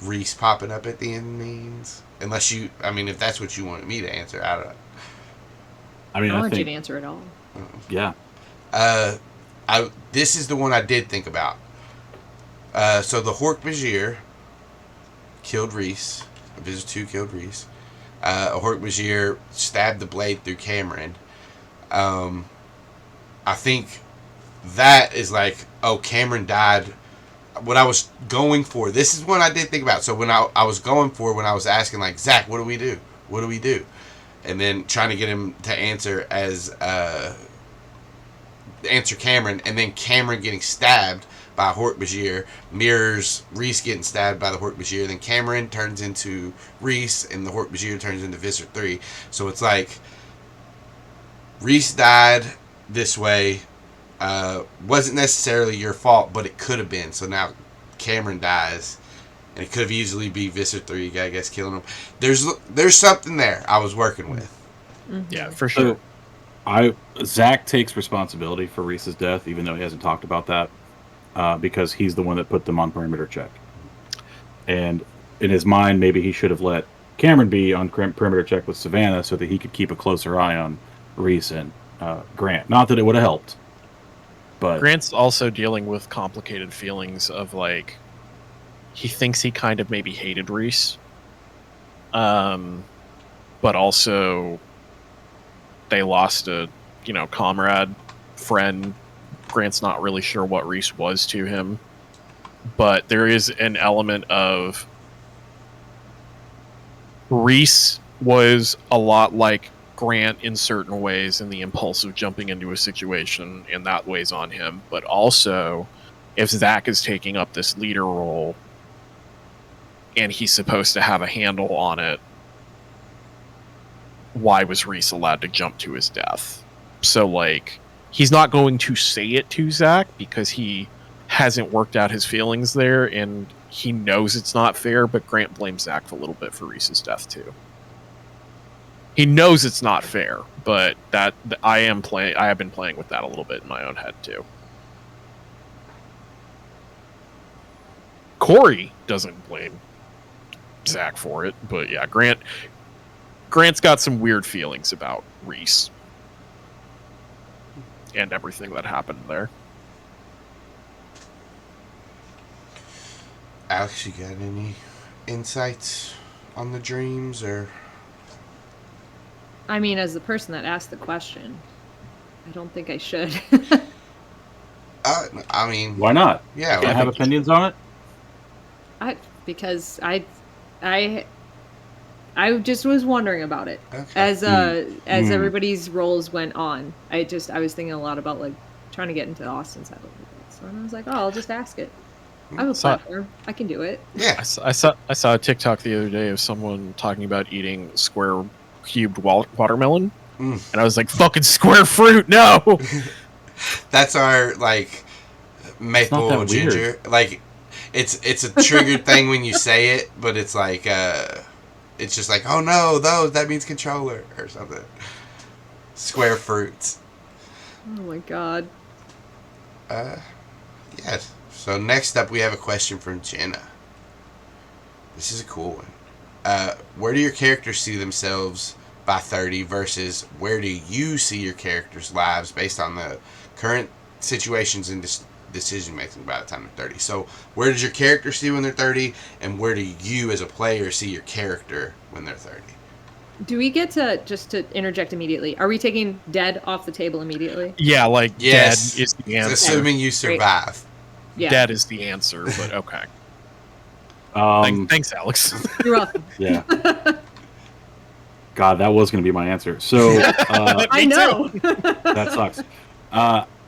Reese popping up at the end means? Unless you, I mean, if that's what you wanted me to answer, I don't know. I mean, I I want you think, to answer it all. yeah. This is the one I did think about. So the Hork-Bajir killed Reese. Visser 2 killed Reese. Hork-Bajir stabbed the blade through Cameron. I think that is like, oh, Cameron died. What I was going for, this is one I did think about. So when I was going for, when I was asking, like, Zach, what do we do? What do we do? And then trying to get him to answer answer Cameron, and then Cameron getting stabbed by Hork-Bajir mirrors Reese getting stabbed by the Hork-Bajir. Then Cameron turns into Reese, and the Hork-Bajir turns into Visser 3. So it's like Reese died this way. Wasn't necessarily your fault, but it could have been. So now Cameron dies, and it could have easily be Visser 3, I guess, killing him. There's something there I was working with. Mm-hmm. Yeah, for sure. Zach takes responsibility for Reese's death, even though he hasn't talked about that, because he's the one that put them on perimeter check. And in his mind, maybe he should have let Cameron be on perimeter check with Savannah so that he could keep a closer eye on Reese and Grant. Not that it would have helped, but Grant's also dealing with complicated feelings of like, he thinks he kind of maybe hated Reese, but also they lost a, comrade, friend. Grant's not really sure what Reese was to him, but there is an element of Reese was a lot like Grant in certain ways, in the impulsive jumping into a situation, and that weighs on him. But also, if Zac is taking up this leader role and he's supposed to have a handle on it, why was Reese allowed to jump to his death? So, like, he's not going to say it to Zac because he hasn't worked out his feelings there, and he knows it's not fair, but Grant blames Zac a little bit for Reese's death, too. He knows it's not fair, but I have been playing with that a little bit in my own head, too. Cory doesn't blame Zac for it, but yeah, Grant's got some weird feelings about Reese and everything that happened there. Alex, you got any insights on the dreams, or? I mean, as the person that asked the question, I don't think I should. I mean, why not? Yeah, I have opinions on it. Because I just was wondering about it. Okay. As everybody's roles went on. I was thinking a lot about like trying to get into Austin's head a little bit. So I was like, oh, I'll just ask it. I have a platform. I can do it. Yeah. I saw a TikTok the other day of someone talking about eating square cubed watermelon, and I was like, fucking square fruit, no. That's our like maple ginger. Weird. Like it's a triggered thing when you say it, but it's like it's just like, oh no, that means controller or something. Square fruits. Oh my god. Yes. So next up we have a question from Jenna. This is a cool one. Where do your characters see themselves by 30 versus where do you see your characters' lives based on the current situations and decision making by the time they're 30? So where does your character see when they're 30, and where do you as a player see your character when they're 30? Do we get to, just to interject immediately, are we taking dead off the table immediately? Yeah, like yes. dead is the answer. Assuming you survive. Yeah. Dead is the answer, but okay. Thanks, Alex. You're welcome. Yeah. God, that was going to be my answer. So I know. that sucks.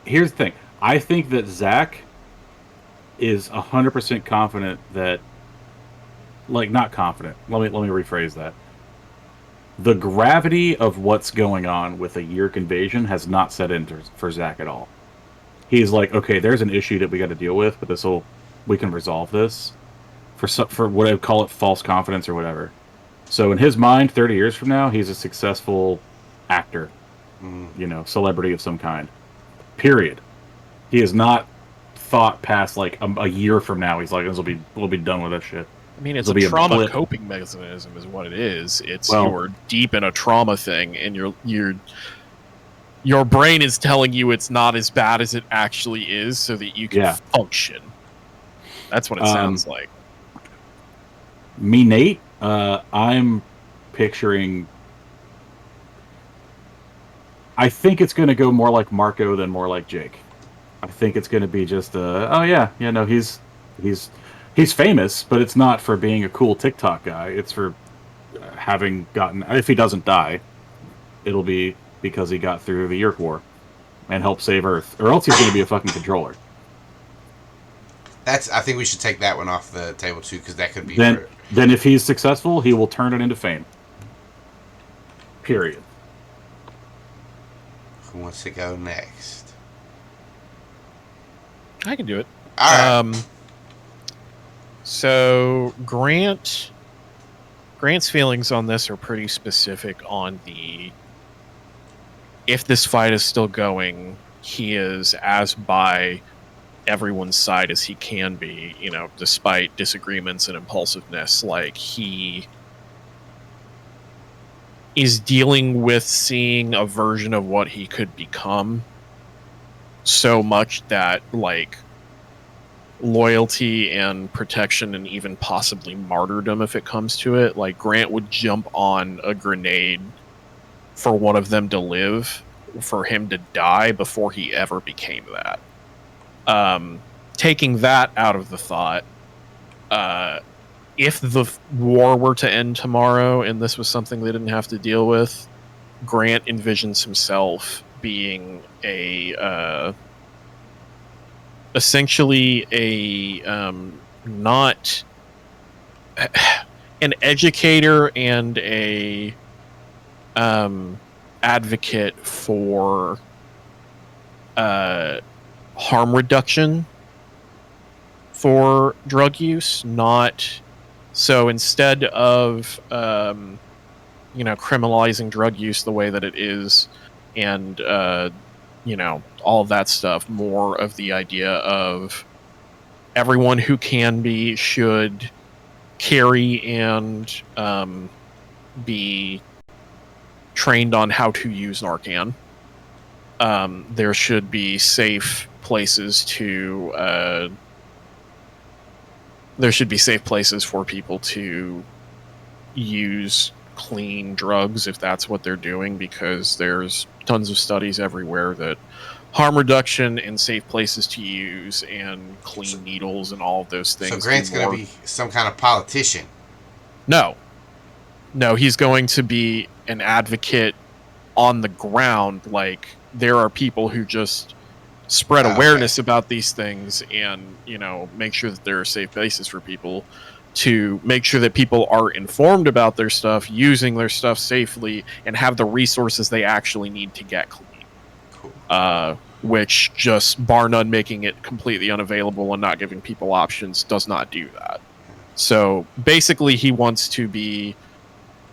Here's the thing. I think that Zac is 100% confident that, like, not confident. Let me rephrase that. The gravity of what's going on with a Yeerk invasion has not set in for Zac at all. He's like, okay, there's an issue that we got to deal with, but we can resolve this for what I call it, false confidence or whatever. So in his mind, 30 years from now, he's a successful actor, celebrity of some kind. Period. He has not thought past like a year from now. He's like, we'll be done with that shit. I mean, it's a trauma coping mechanism, is what it is. It's you're deep in a trauma thing, and your brain is telling you it's not as bad as it actually is, so that you can function. That's what it sounds like. Me, Nate. I'm picturing. I think it's going to go more like Marco than more like Jake. I think it's going to be just he's famous, but it's not for being a cool TikTok guy. It's for having gotten. If he doesn't die, it'll be because he got through the Yeerk War and helped save Earth, or else he's going to be a fucking controller. I think we should take that one off the table too, because that could be. Then if he's successful, he will turn it into fame. Period. Who wants to go next? I can do it. All right. So Grant's feelings on this are pretty specific on if this fight is still going, he is as by everyone's side as he can be, despite disagreements and impulsiveness. Like, he is dealing with seeing a version of what he could become so much that, like, loyalty and protection and even possibly martyrdom, if it comes to it, like, Grant would jump on a grenade for one of them to live, for him to die before he ever became that. Taking that out of the thought, if the war were to end tomorrow and this was something they didn't have to deal with, Grant envisions himself being essentially not an educator and a advocate for harm reduction for drug use, not so instead of criminalizing drug use the way that it is, and all of that stuff, more of the idea of everyone who can be should carry and be trained on how to use Narcan. There should be safe places for people to use clean drugs if that's what they're doing, because there's tons of studies everywhere that harm reduction and safe places to use and clean needles and all of those things. So Grant's going to be some kind of politician. No, he's going to be an advocate on the ground. Like, there are people who just spread awareness about these things and, make sure that there are safe places for people to make sure that people are informed about their stuff, using their stuff safely, and have the resources they actually need to get clean. Cool. Which just, bar none, making it completely unavailable and not giving people options does not do that. So basically he wants to be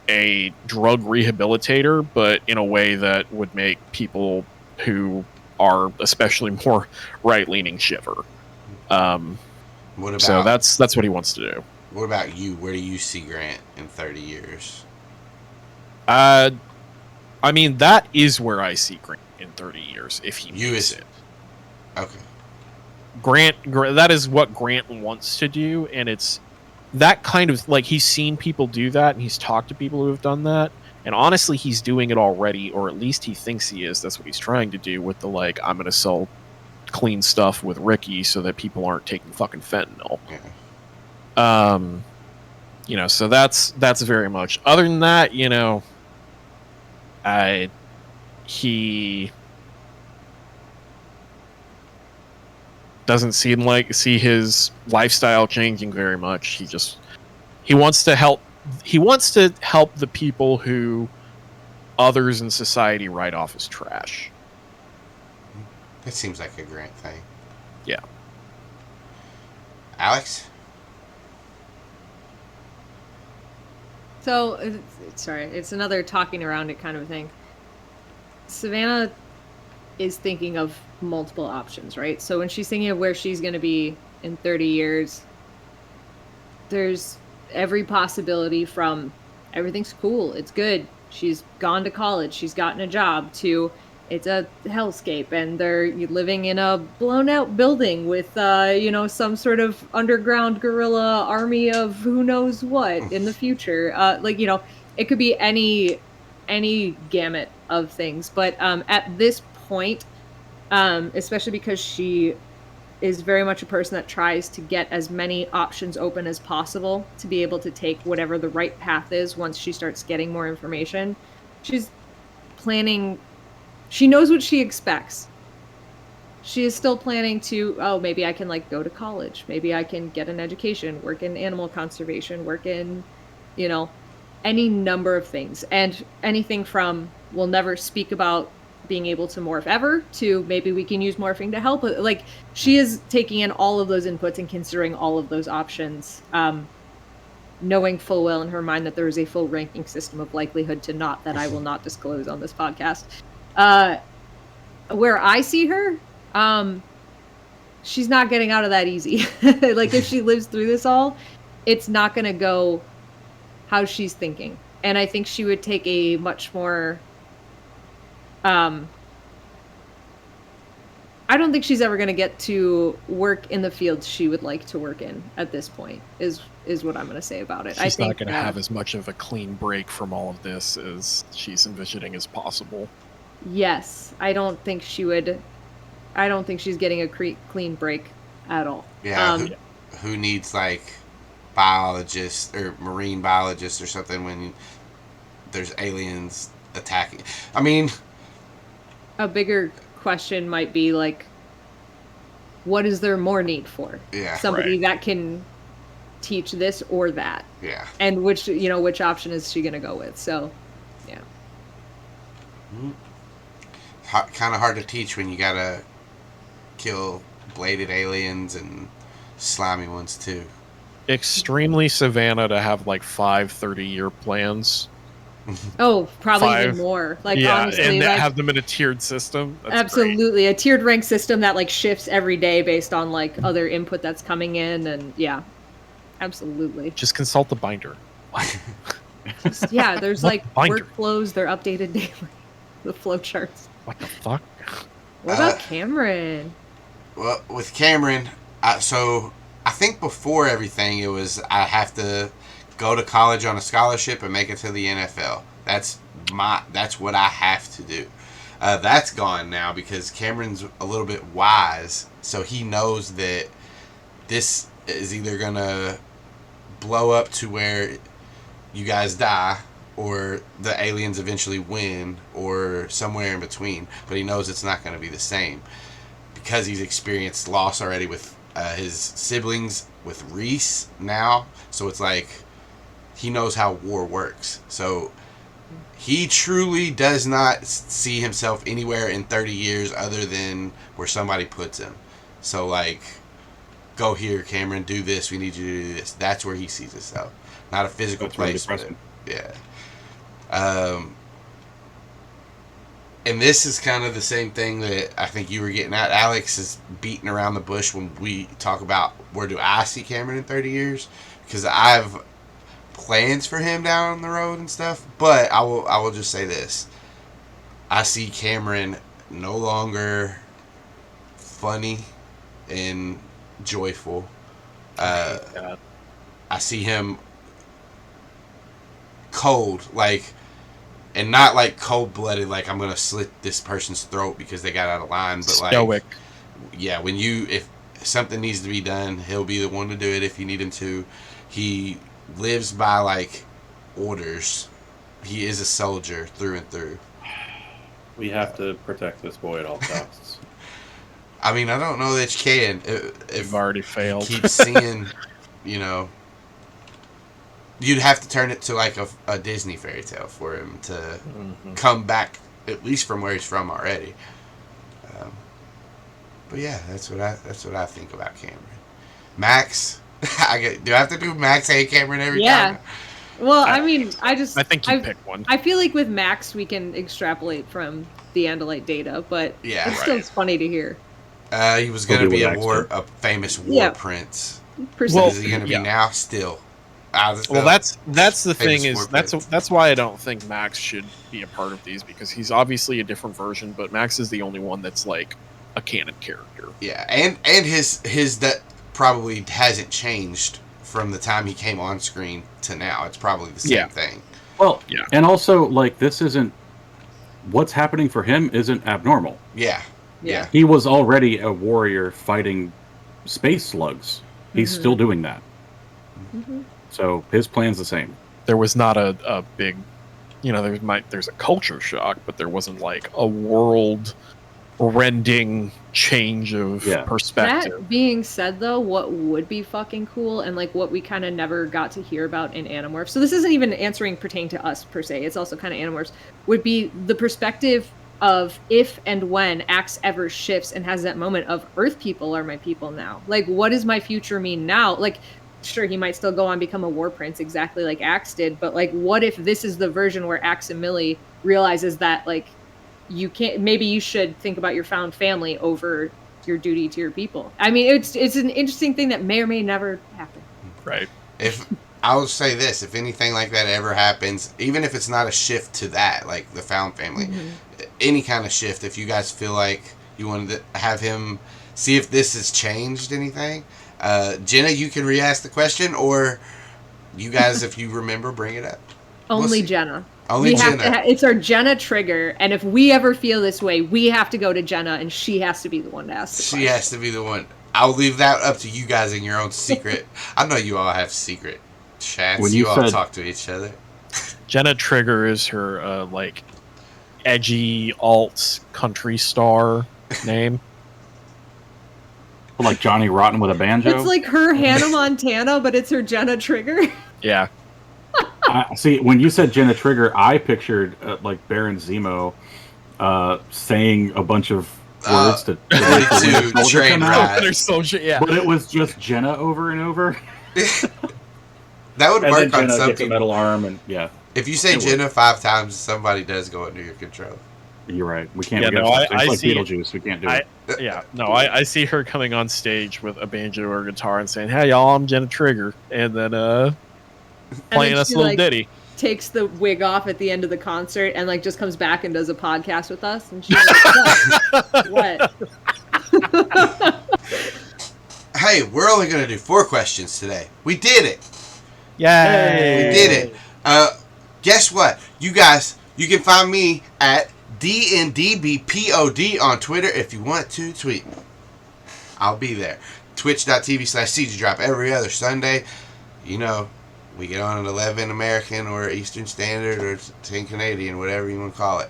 a drug rehabilitator, but in a way that would make people who are especially more right-leaning shiver. So that's what he wants to do. What about you? Where do you see Grant in 30 years? I mean, that is where I see Grant in 30 years, if he makes it. Okay. Grant, that is what Grant wants to do, and it's that kind of, like, he's seen people do that, and he's talked to people who have done that, and honestly, he's doing it already, or at least he thinks he is. That's what he's trying to do with the, like, I'm going to sell clean stuff with Ricky so that people aren't taking fucking fentanyl. So that's very much. Other than that, he doesn't see his lifestyle changing very much. He wants to help the people who others in society write off as trash. That seems like a Grant thing. Yeah. Alex? So, sorry, it's another talking around it kind of thing. Savannah is thinking of multiple options, right? So when she's thinking of where she's going to be in 30 years, there's every possibility from everything's cool, it's good, she's gone to college, she's gotten a job, to it's a hellscape and they're living in a blown out building with some sort of underground guerrilla army of who knows what in the future. It could be any gamut of things, but at this point, especially because she is very much a person that tries to get as many options open as possible to be able to take whatever the right path is once she starts getting more information. She's planning. She knows what she expects. She is still planning to, maybe I can go to college. Maybe I can get an education, work in animal conservation, work in, any number of things. And anything from we'll never speak about being able to morph ever to maybe we can use morphing to help. She is taking in all of those inputs and considering all of those options, knowing full well in her mind that there is a full ranking system of likelihood to not that I will not disclose on this podcast. Where I see her, she's not getting out of that easy. If she lives through this all, it's not going to go how she's thinking. And I think she would take a much more, I don't think she's ever going to get to work in the fields she would like to work in at this point, is what I'm going to say about it. She's not going to have as much of a clean break from all of this as she's envisioning as possible. Yes, I don't think she's getting a clean break at all. Yeah, who needs biologists or marine biologists or something when there's aliens attacking? I mean, a bigger question might be what is there more need for? Yeah, somebody that can teach this or that. Yeah, and which option is she gonna go with? So, yeah. Mm-hmm. Kind of hard to teach when you gotta kill bladed aliens and slimy ones too. Extremely Savannah to have 5 30-year plans. Oh, probably even more. Honestly, and have them in a tiered system. That's absolutely great. A tiered rank system that shifts every day based on other input that's coming in, and absolutely. Just consult the binder. There's workflows, they're updated daily. The flowcharts. What the fuck? What about Cameron? Well, with Cameron, so I think before everything, it was I have to go to college on a scholarship and make it to the NFL. That's what I have to do. That's gone now because Cameron's a little bit wise, so he knows that this is either gonna blow up to where you guys die, or the aliens eventually win, or somewhere in between. But he knows it's not going to be the same because he's experienced loss already with his siblings, with Reese now. So it's he knows how war works. So he truly does not see himself anywhere in 30 years other than where somebody puts him. So go here, Cameron, do this. We need you to do this. That's where he sees himself. Not a physical place. Really yeah. And this is kind of the same thing that I think you were getting at. Alex is beating around the bush when we talk about where do I see Cameron in 30 years, because I have plans for him down the road and stuff. But I will just say this: I see Cameron no longer funny and joyful. I see him cold, and not cold-blooded, I'm gonna slit this person's throat because they got out of line, but stoic. Yeah, when you, if something needs to be done, he'll be the one to do it if you need him to. He lives by, like, orders. He is a soldier through and through. We have to protect this boy at all costs. I mean, I don't know that you can. If You've already failed. keep seeing, you know, you'd have to turn it to like a Disney fairy tale for him to come back, at least from where he's from already. But yeah, that's what I think about Cameron. Max, do I have to do Max and Cameron every time? Well, I mean, I think you pick one. I feel like with Max, we can extrapolate from the Andalite data, but it's still funny to hear. He was going to be a famous war prince. Well, is he going to be now? Still. Well, that's the thing is that's why I don't think Max should be a part of these, because he's obviously a different version, but Max is the only one that's like a canon character. Yeah, and his that probably hasn't changed from the time he came on screen to now. It's probably the same thing. Well, and also like this isn't what's happening for him isn't abnormal. Yeah. He was already a warrior fighting space slugs. He's still doing that. So his plan's the same. There was not a big, there's a culture shock, but there wasn't like a world-rending change of perspective. That being said, though, what would be fucking cool, and like what we kind of never got to hear about in Animorph, so this isn't even answering pertaining to us per se, it's also kind of Animorphs, would be the perspective of if and when Axe ever shifts and has that moment of Earth people are my people now. Like, what does my future mean now? Like, sure, he might still go on become a war prince exactly like Axe did, but like, what if this is the version where Axe and Millie realizes that like you can't, maybe you should think about your found family over your duty to your people. I mean, it's an interesting thing that may or may never happen. Right. If I will say this, if anything like that ever happens, even if it's not a shift to that, like the found family, any kind of shift, if you guys feel like you wanted to have him see if this has changed anything, Jenna, you can re-ask the question, or you guys, if you remember, bring it up. Only Jenna. Only Jenna. It's our Jenna trigger, and if we ever feel this way, we have to go to Jenna, and she has to be the one to ask the question. She has to be the one. I'll leave that up to you guys in your own secret. I know you all have secret chats. When you all talk to each other. Jenna Trigger is her like edgy alt country star name. Like Johnny Rotten with a banjo. It's like her Hannah Montana, but it's her Jenna Trigger. Yeah. See, when you said Jenna Trigger, I pictured like Baron Zemo saying a bunch of words to train ride. Soldier, yeah. But it was just Jenna over and over. That would work on Jenna some gets a metal arm, and if you say Jenna 5 times, somebody does go under your control. You're right. We can't. Yeah, it's I like see Beetlejuice. We can't do it. I see her coming on stage with a banjo or guitar and saying, "Hey, y'all, I'm Jenna Trigger," and then playing us a little ditty. Takes the wig off at the end of the concert and like just comes back and does a podcast with us, and she's like, "What?" Hey, we're only gonna do 4 questions today. We did it. Yay! We did it. Guess what? You guys, you can find me at D&DB POD on Twitter if you want to tweet me. I'll be there. Twitch.tv/CGDrop every other Sunday. You know, we get on at 11 American or Eastern Standard or 10 Canadian, whatever you want to call it.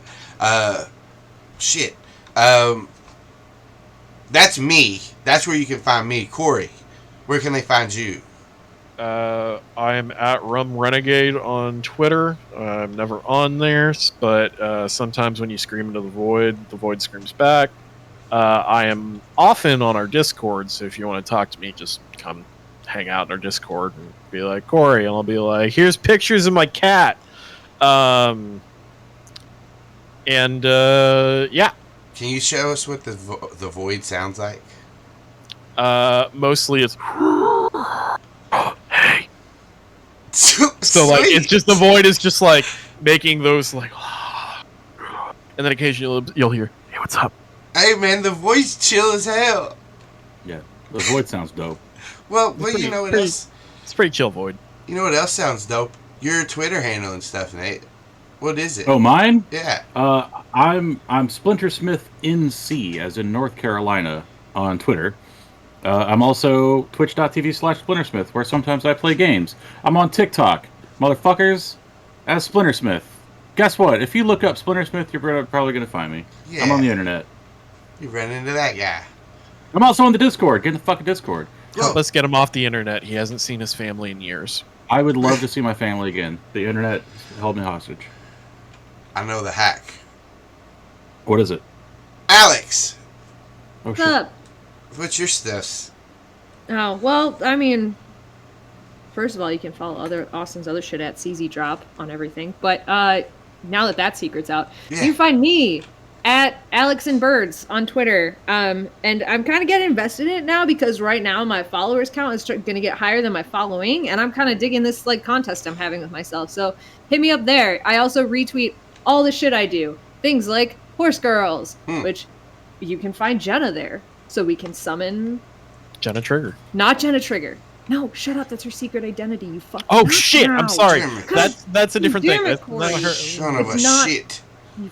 That's me. That's where you can find me. Cory, where can they find you? I'm at Rum Renegade on Twitter. I'm never on there, but sometimes when you scream into the void screams back. I am often on our Discord, so if you want to talk to me, just come hang out in our Discord and be like, Cory, and I'll be like, here's pictures of my cat. Yeah. Can you show us what the void sounds like? Mostly it's hey. So like it's just the void is just like making those like and then occasionally you'll hear, hey, what's up? Hey man, the void's chill as hell. Yeah, the void sounds dope. Well, you know what else? It's pretty chill, void. You know what else sounds dope? Your Twitter handle and stuff, Nate. What is it? Oh, mine? Yeah. I'm Splintersmith NC, as in North Carolina, on Twitter. I'm also twitch.tv/Splintersmith, where sometimes I play games. I'm on TikTok, motherfuckers, as Splintersmith. Guess what? If you look up Splintersmith, you're probably going to find me. Yeah. I'm on the internet. You ran into that guy. I'm also on the Discord. Get in the fucking Discord. Help us get him off the internet. He hasn't seen his family in years. I would love to see my family again. The internet held me hostage. I know the hack. What is it? Alex, Oh, What's shit. up? what's your stuffs? Oh, well, I mean, first of all, you can follow Austin's other shit at CZ Drop on everything. But now that secret's out, Yeah. you can find me at Alex and Birds on Twitter. And I'm kind of getting invested in it now because right now my followers count is going to get higher than my following, and I'm kind of digging this like contest I'm having with myself. So hit me up there. I also retweet all the shit I do, things like Horse Girls, which you can find Jenna there, so we can summon. Jenna Trigger. Not Jenna Trigger. No, shut up. That's her secret identity. You fucking. Oh shit! I'm sorry. Damn it. That's a different thing. Damn it, That's not Cory. her. Son of a It's not- shit. You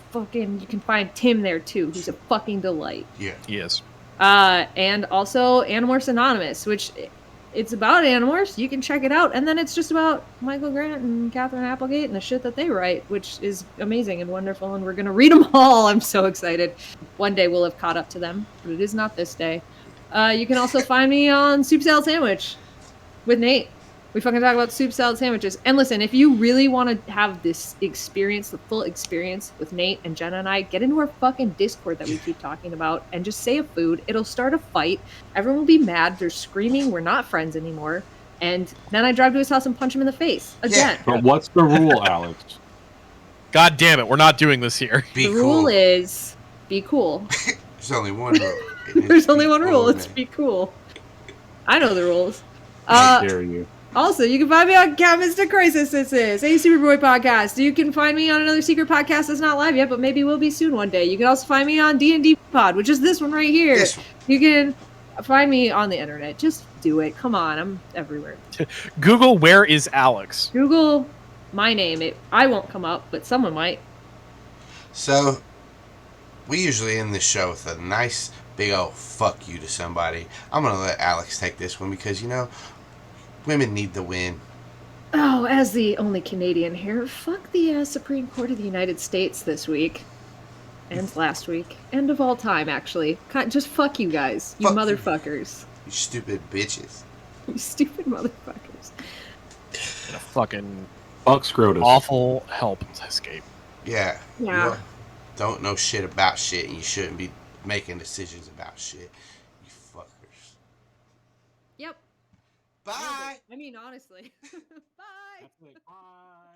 can find Tim there too. He's a fucking delight. Yeah. Yes. And also Animorphs Anonymous, which it's about Animorphs. You can check it out, and then it's just about Michael Grant and Catherine Applegate and the shit that they write, which is amazing and wonderful. And we're gonna read them all. I'm so excited. One day we'll have caught up to them, but it is not this day. You can also find me on Soup Salad Sandwich with Nate. We fucking talk about soup salad sandwiches. And listen, if you really want to have this experience, the full experience with Nate and Jenna and I, get into our fucking Discord that we keep talking about and just say a food. It'll start a fight. Everyone will be mad. They're screaming. We're not friends anymore. And then I drive to his house and punch him in the face. Again. But what's the rule, Alex? God damn it! We're not doing this here. Be The cool. rule is be cool. There's only one rule. It is There's only be one rule. cool, It's man. be cool. I know the rules. How dare you? Also, you can find me on Cat Mystic Crisis. This is a Superboy podcast. You can find me on another secret podcast that's not live yet, but maybe will be soon one day. You can also find me on D&DB Pod, which is this one right here. This one. You can find me on the internet. Just do it. Come on, I'm everywhere. Google where is Alex? Google my name. I won't come up, but someone might. So, we usually end this show with a nice big old fuck you to somebody. I'm going to let Alex take this one because, you know, women need the win. Oh, as the only Canadian here, fuck the Supreme Court of the United States this week. And last week. And of all time, actually. Just fuck you guys. You Fuck you. motherfuckers. You stupid bitches. You stupid motherfuckers. In a fucking Fuck Scrotus. awful hellscape. Yeah. Yeah. You don't know shit about shit and you shouldn't be making decisions about shit. You fuckers. Yep. Bye. I mean, honestly. Bye. Bye.